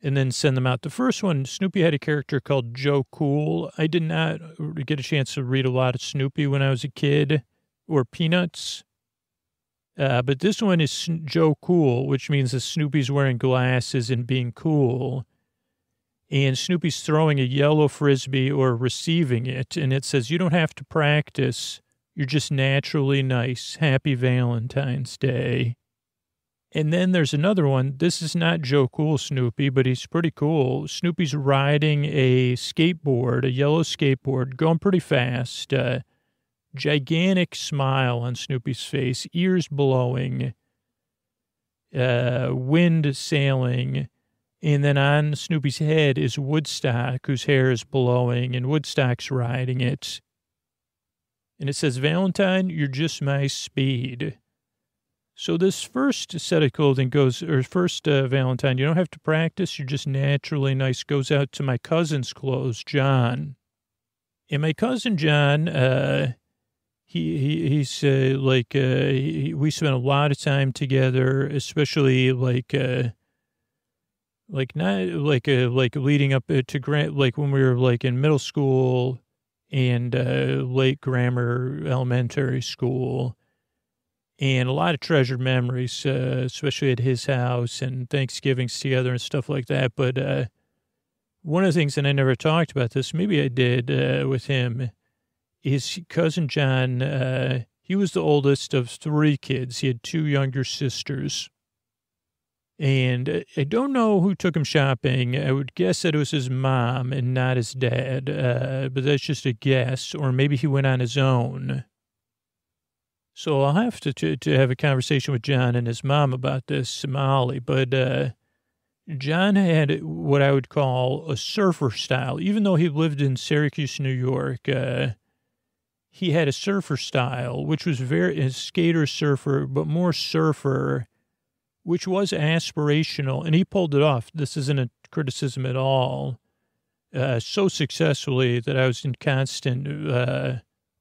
Speaker 2: and then send them out. The first one, Snoopy had a character called Joe Cool. I did not get a chance to read a lot of Snoopy when I was a kid, or Peanuts. But this one is Joe Cool, which means that Snoopy's wearing glasses and being cool. And Snoopy's throwing a yellow Frisbee or receiving it. And it says, you don't have to practice. You're just naturally nice. Happy Valentine's Day. And then there's another one. This is not Joe Cool Snoopy, but he's pretty cool. Snoopy's riding a skateboard, a yellow skateboard, going pretty fast. Gigantic smile on Snoopy's face, ears blowing, wind sailing. And then on Snoopy's head is Woodstock, whose hair is blowing, and Woodstock's riding it. And it says, Valentine, you're just my speed. So this first set of clothing first Valentine, you don't have to practice, you're just naturally nice, goes out to my cousin's clothes, John. And my cousin John, we spent a lot of time together, especially leading up to when we were in middle school and late grammar elementary school, and a lot of treasured memories, especially at his house and Thanksgivings together and stuff like that. But one of the things, and I never talked about this, maybe I did with him, is cousin John. He was the oldest of three kids. He had two younger sisters. And I don't know who took him shopping. I would guess that it was his mom and not his dad, but that's just a guess. Or maybe he went on his own. So I'll have to have a conversation with John and his mom about this, Molly. But John had what I would call a surfer style. Even though he lived in Syracuse, New York, he had a surfer style, which was a skater surfer, but more surfer, which was aspirational, and he pulled it off. This isn't a criticism at all. So successfully that I was in constant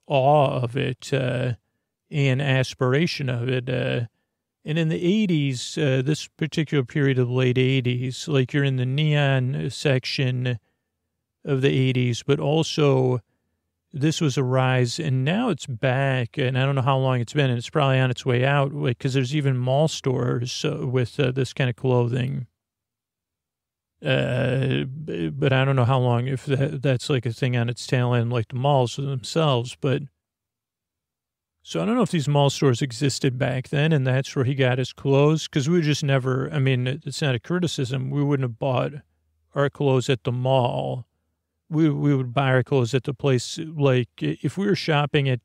Speaker 2: awe of it and aspiration of it. And in the 80s, this particular period of the late 80s, like you're in the neon section of the 80s, but also this was a rise, and now it's back, and I don't know how long it's been, and it's probably on its way out, because there's even mall stores with this kind of clothing. But I don't know how long, if that's like a thing on its tail end, like the malls themselves. But so I don't know if these mall stores existed back then, and that's where he got his clothes, because we just never, I mean, it's not a criticism. We wouldn't have bought our clothes at the mall. We would buy our clothes at the place, like if we were shopping at,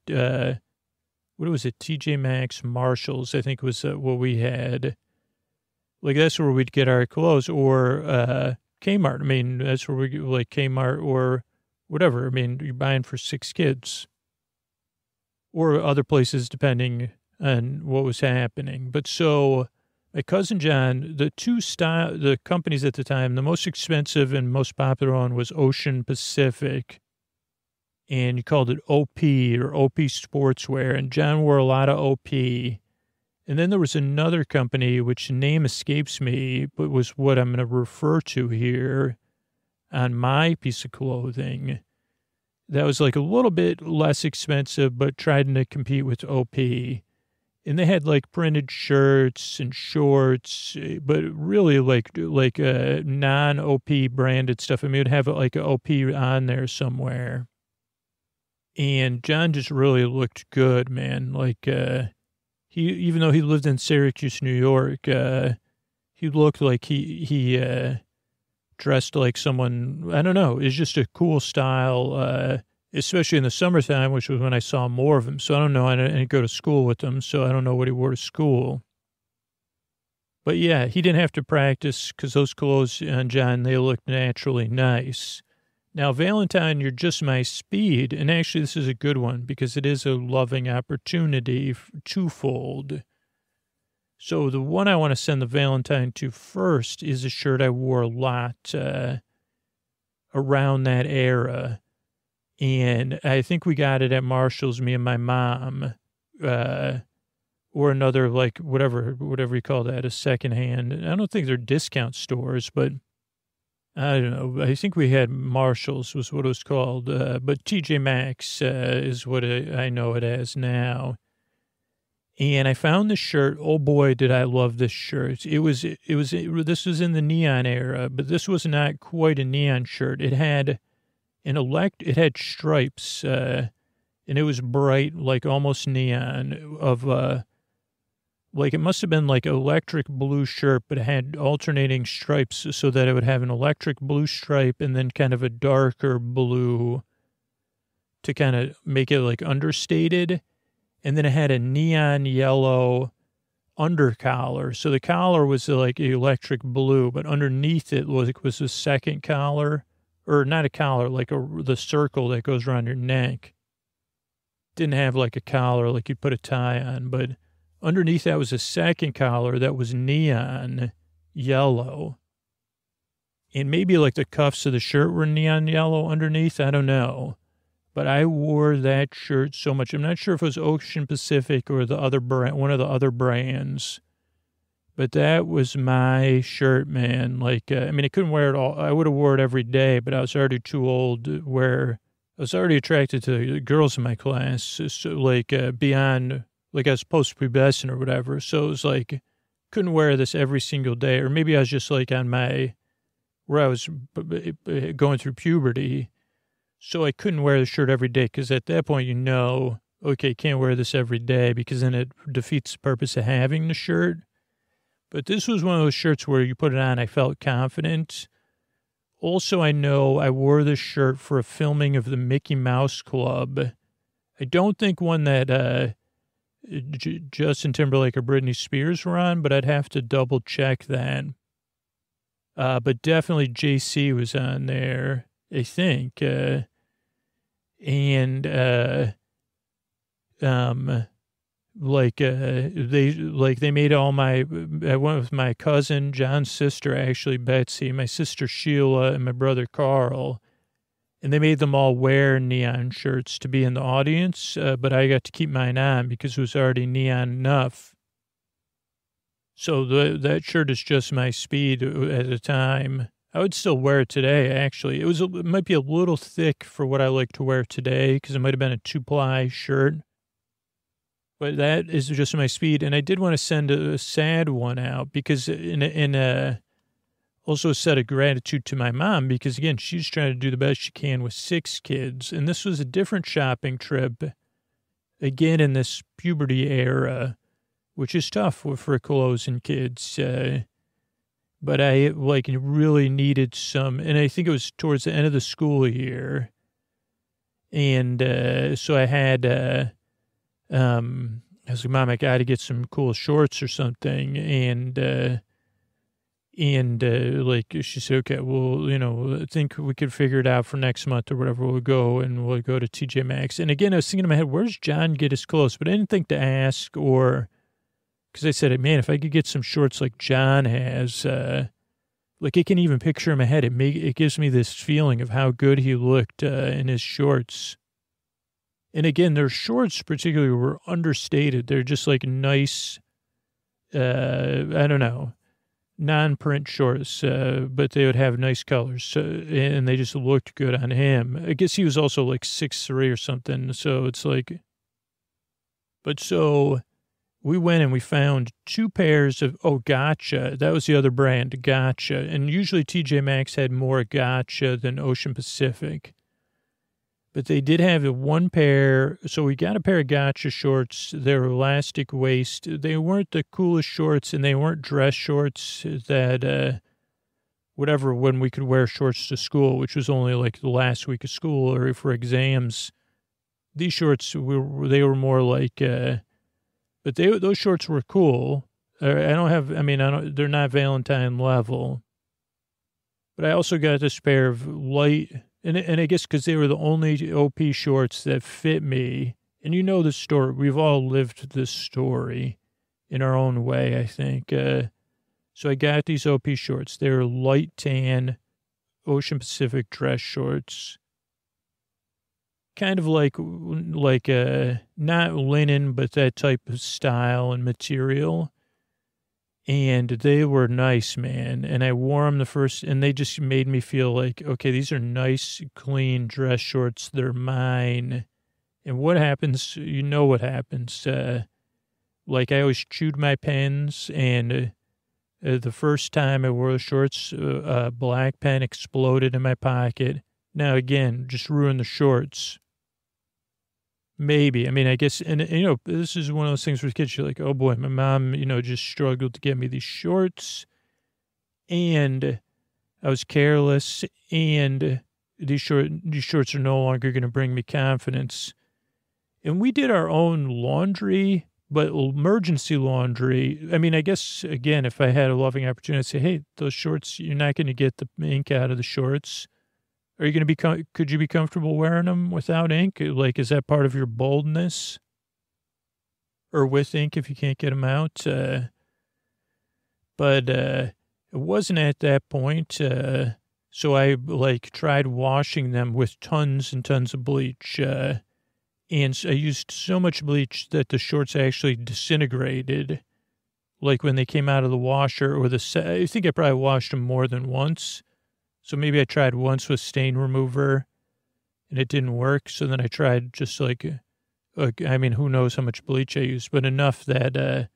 Speaker 2: what was it, TJ Maxx, Marshalls, I think was what we had. Like that's where we'd get our clothes, or Kmart. I mean, that's where we like Kmart or whatever. I mean, you're buying for 6 kids. Or other places, depending on what was happening. But so my cousin John, the companies at the time, the most expensive and most popular one was Ocean Pacific. And you called it OP or OP Sportswear. And John wore a lot of OP. And then there was another company, which name escapes me, but was what I'm going to refer to here on my piece of clothing. that was like a little bit less expensive, but tried to compete with OP. And they had like printed shirts and shorts, but really like non-OP branded stuff. I mean, it would have like an OP on there somewhere. And John just really looked good, man. Like, even though he lived in Syracuse, New York, he looked like he dressed like someone, I don't know, it's just a cool style, especially in the summertime, which was when I saw more of him. So I don't know, I didn't go to school with him, so I don't know what he wore to school. But yeah, he didn't have to practice because those clothes on John, they looked naturally nice. Now, Valentine, you're just my speed. And actually, this is a good one because it is a loving opportunity, twofold. So the one I want to send the Valentine to first is a shirt I wore a lot around that era. And I think we got it at Marshall's, me and my mom, or another, like, whatever you call that, a secondhand. I don't think they're discount stores, but I don't know. I think we had Marshall's was what it was called, but TJ Maxx is what I know it as now. And I found this shirt. Oh boy, did I love this shirt! This was in the neon era, but this was not quite a neon shirt. It had it had stripes, and it was bright, like almost neon. Like it must have been like electric blue shirt, but it had alternating stripes so that it would have an electric blue stripe and then kind of a darker blue to kind of make it like understated. And then it had a neon yellow undercollar. So the collar was like electric blue, but underneath it was a second collar, or not a collar, like the circle that goes around your neck. Didn't have like a collar like you'd put a tie on, but underneath that was a second collar that was neon yellow. And maybe like the cuffs of the shirt were neon yellow underneath. I don't know. But I wore that shirt so much. I'm not sure if it was Ocean Pacific or the other brand, one of the other brands. But that was my shirt, man. Like, I mean, I couldn't wear it all. I would have wore it every day, but I was already too old to wear. I was already attracted to the girls in my class, so like beyond, like I was post-pubescent or whatever. So it was like, couldn't wear this every single day. Or maybe I was just like on where I was going through puberty. So I couldn't wear the shirt every day because at that point, okay, can't wear this every day because then it defeats the purpose of having the shirt. But this was one of those shirts where you put it on, I felt confident. Also, I know I wore this shirt for a filming of the Mickey Mouse Club. I don't think one that Justin Timberlake or Britney Spears were on, but I'd have to double check that. But definitely JC was on there, I think. They made all I went with my cousin, John's sister, actually, Betsy, my sister Sheila, and my brother Carl. And they made them all wear neon shirts to be in the audience, but I got to keep mine on because it was already neon enough. So that shirt is just my speed at the time. I would still wear it today, actually. It might be a little thick for what I like to wear today because it might have been a 2-ply shirt. But that is just my speed. And I did want to send a sad one out because also a set of gratitude to my mom because, again, she's trying to do the best she can with 6 kids. And this was a different shopping trip, again, in this puberty era, which is tough for clothes and kids. But I really needed some, and I think it was towards the end of the school year. And so I had, I was like, Mom, I got to get some cool shorts or something. And she said, okay, well, I think we could figure it out for next month or whatever. We'll go to TJ Maxx. And again, I was thinking in my head, where's John get his clothes? But I didn't think to ask because I said, man, if I could get some shorts like John has, I can even picture in my head, it gives me this feeling of how good he looked in his shorts. And again, their shorts particularly were understated. They're just like nice, I don't know, non-print shorts, but they would have nice colors, and they just looked good on him. I guess he was also like 6'3" or something, so it's like, but so we went and we found 2 pairs of, Gotcha. That was the other brand, Gotcha. And usually TJ Maxx had more Gotcha than Ocean Pacific. But they did have one pair. So we got a pair of Gotcha shorts. They were elastic waist. They weren't the coolest shorts, and they weren't dress shorts that, when we could wear shorts to school, which was only like the last week of school or for exams. These shorts, they were more like, but those shorts were cool. They're not Valentine level. But I also got this pair of light, and I guess because they were the only OP shorts that fit me. And you know the story. We've all lived this story in our own way, I think. So I got these OP shorts. They're light tan, Ocean Pacific dress shorts. Kind of like not linen, but that type of style and material. And they were nice, man. And I wore them and they just made me feel like, okay, these are nice, clean dress shorts. They're mine. And what happens, you know what happens. Like I always chewed my pens, and the first time I wore the shorts, a black pen exploded in my pocket. Now, again, just ruined the shorts. Maybe. I guess, and this is one of those things for kids. You're like, oh boy, my mom, just struggled to get me these shorts, and I was careless, and these shorts are no longer going to bring me confidence. And we did our own laundry, but emergency laundry. I guess, again, if I had a loving opportunity, I'd say, hey, those shorts, you're not going to get the ink out of the shorts. Are you going to could you be comfortable wearing them without ink? Like, is that part of your boldness? Or with ink if you can't get them out? But it wasn't at that point. So I, tried washing them with tons and tons of bleach. And I used so much bleach that the shorts actually disintegrated. Like, when they came out of the washer, I think I probably washed them more than once. So maybe I tried once with stain remover, and it didn't work. So then I tried just who knows how much bleach I used, but enough that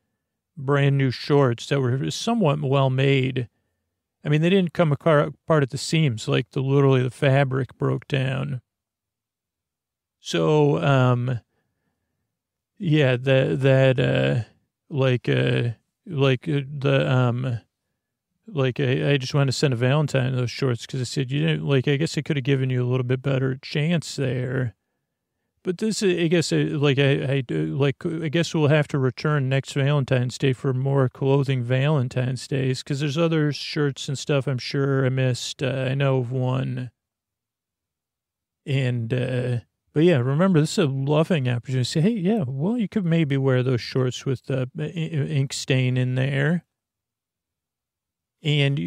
Speaker 2: brand new shorts that were somewhat well made. They didn't come apart at the seams, literally the fabric broke down. So, I just wanted to send a Valentine those shorts because I said, I guess I could have given you a little bit better chance there. But this, I guess, I guess we'll have to return next Valentine's Day for more clothing Valentine's Days, because there's other shirts and stuff I'm sure I missed. I know of one. And, but yeah, remember, this is a loving opportunity to say, hey, yeah, well, you could maybe wear those shorts with the ink stain in there. And,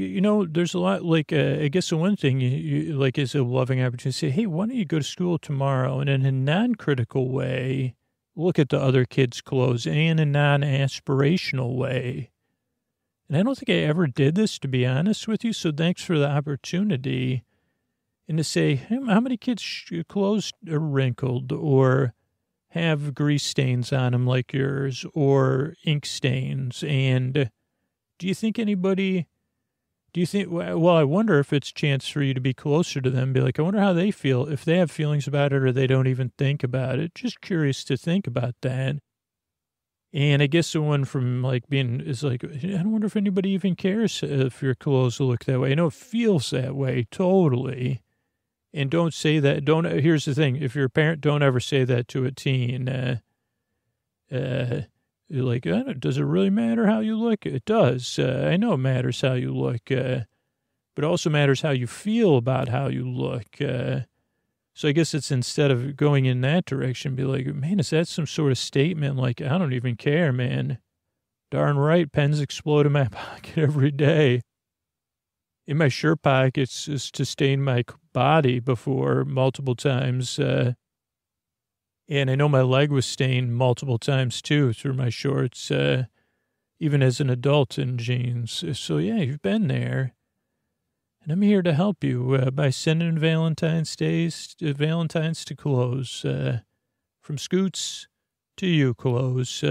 Speaker 2: there's a lot, I guess the one thing you is a loving opportunity to say, hey, why don't you go to school tomorrow? And in a non-critical way, look at the other kids' clothes, and in a non-aspirational way. And I don't think I ever did this, to be honest with you, so thanks for the opportunity. And to say, hey, how many kids' clothes are wrinkled or have grease stains on them like yours, or ink stains? And do you think well, I wonder if it's a chance for you to be closer to them, be like, I wonder how they feel, if they have feelings about it or they don't even think about it. Just curious to think about that. And I guess the one from I don't wonder if anybody even cares if your clothes look that way. I know it feels that way, totally. And don't say that. Here's the thing. If you're a parent, don't ever say that to a teen. Does it really matter how you look? It does. I know it matters how you look, but it also matters how you feel about how you look. So I guess it's, instead of going in that direction, be like, man, is that some sort of statement? I don't even care, man. Darn right, pens explode in my pocket every day. In my shirt pockets, to stain my body before multiple times. And I know my leg was stained multiple times, too, through my shorts. even as an adult in jeans. So yeah, you've been there. And I'm here to help you by sending Valentine's to clothes. From Scoots to you, clothes.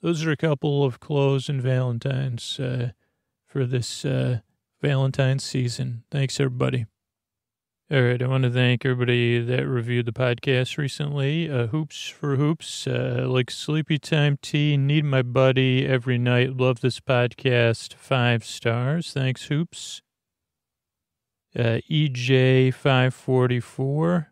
Speaker 2: Those are a couple of clothes and Valentines for this Valentine's season. Thanks, everybody. All right, I want to thank everybody that reviewed the podcast recently. Hoops for Hoops, like Sleepy Time Tea, Need My Buddy every night. Love this podcast. 5 stars. Thanks, Hoops. EJ544.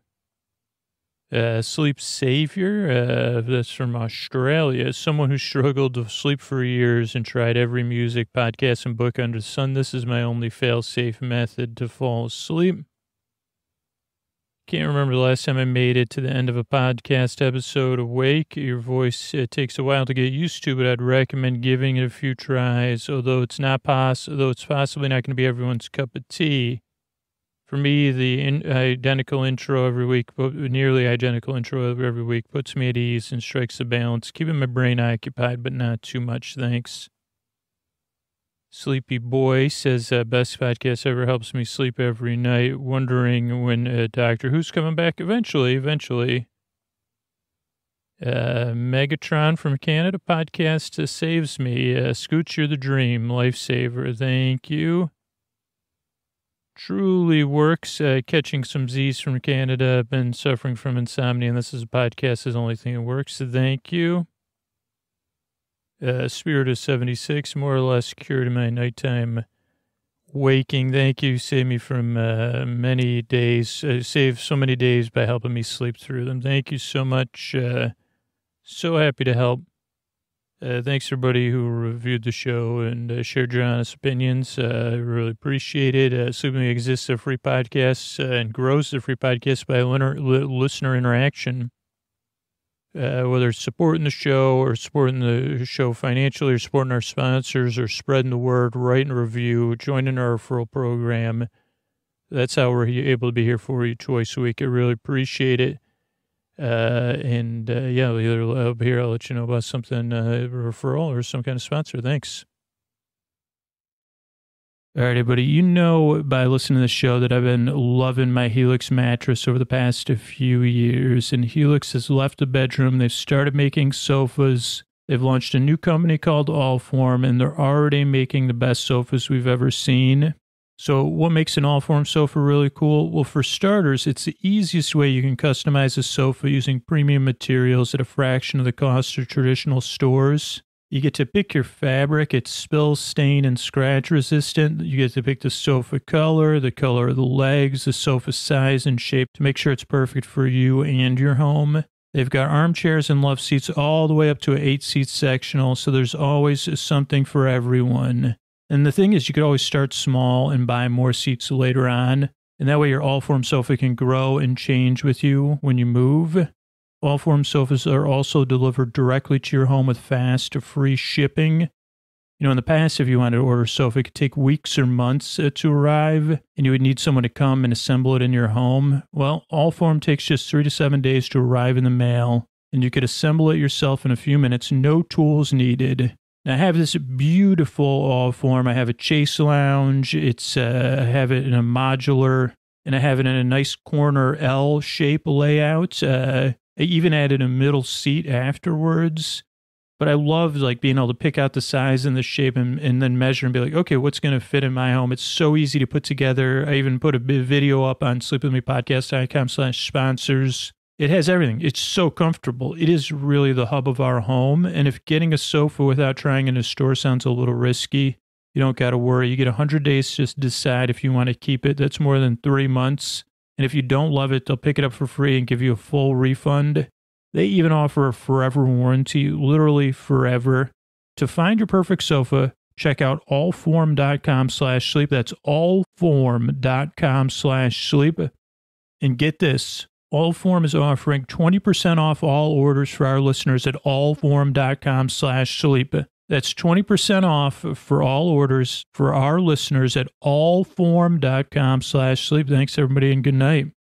Speaker 2: Sleep Savior, that's from Australia. Someone who struggled to sleep for years and tried every music, podcast, and book under the sun. This is my only fail-safe method to fall asleep. Can't remember the last time I made it to the end of a podcast episode awake. Your voice takes a while to get used to, but I'd recommend giving it a few tries, although it's possibly not going to be everyone's cup of tea. For me, the identical intro every week, nearly identical intro every week, puts me at ease and strikes a balance, keeping my brain occupied, but not too much. Thanks. Sleepy Boy says, best podcast ever, helps me sleep every night. Wondering when Doctor Who's coming back eventually. Megatron from Canada podcast saves me. Scooch, you're the dream. Lifesaver. Thank you. Truly works. Catching some Z's from Canada. I've been suffering from insomnia, and this is a podcast. Is the only thing that works. So thank you. Spirit of 76, more or less cured my nighttime waking. Thank you. Saved me from many days. Saved so many days by helping me sleep through them. Thank you so much. So happy to help. Thanks everybody who reviewed the show and shared your honest opinions. I really appreciate it. Sleep With Me exists a free podcast and grows the free podcast by listener interaction. Whether it's supporting the show or supporting the show financially or supporting our sponsors or spreading the word, writing a review, joining our referral program. That's how we're able to be here for you twice a week. I really appreciate it. Yeah, either up here, I'll let you know about something, referral or some kind of sponsor. Thanks. All right, everybody, you know by listening to the show that I've been loving my Helix mattress over the past few years, and Helix has left the bedroom. They've started making sofas. They've launched a new company called Allform, and they're already making the best sofas we've ever seen. So what makes an Allform sofa really cool? Well, for starters, it's the easiest way you can customize a sofa using premium materials at a fraction of the cost of traditional stores. You get to pick your fabric. It's spill, stain, and scratch resistant. You get to pick the sofa color, the color of the legs, the sofa size and shape to make sure it's perfect for you and your home. They've got armchairs and love seats all the way up to an 8-seat sectional, so there's always something for everyone. And the thing is, you could always start small and buy more seats later on, and that way your Allform sofa can grow and change with you when you move. Allform sofas are also delivered directly to your home with fast, free shipping. You know, in the past, if you wanted to order a sofa, it could take weeks or months to arrive, and you would need someone to come and assemble it in your home. Well, Allform takes just 3 to 7 days to arrive in the mail, and you could assemble it yourself in a few minutes, no tools needed. Now, I have this beautiful Allform. I have a chase lounge. I have it in a modular, and I have it in a nice corner L-shape layout. I even added a middle seat afterwards, but I love like being able to pick out the size and the shape and then measure and be like, okay, what's going to fit in my home? It's so easy to put together. I even put a video up on sleepwithmepodcast.com/sponsors. It has everything. It's so comfortable. It is really the hub of our home. And if getting a sofa without trying in a store sounds a little risky, you don't got to worry. You get 100 days to just decide if you want to keep it. That's more than 3 months. And if you don't love it, they'll pick it up for free and give you a full refund. They even offer a forever warranty, literally forever. To find your perfect sofa, check out allform.com/sleep. That's allform.com/sleep. And get this, Allform is offering 20% off all orders for our listeners at allform.com/sleep. That's 20% off for all orders for our listeners at allform.com/sleep. Thanks, everybody, and good night.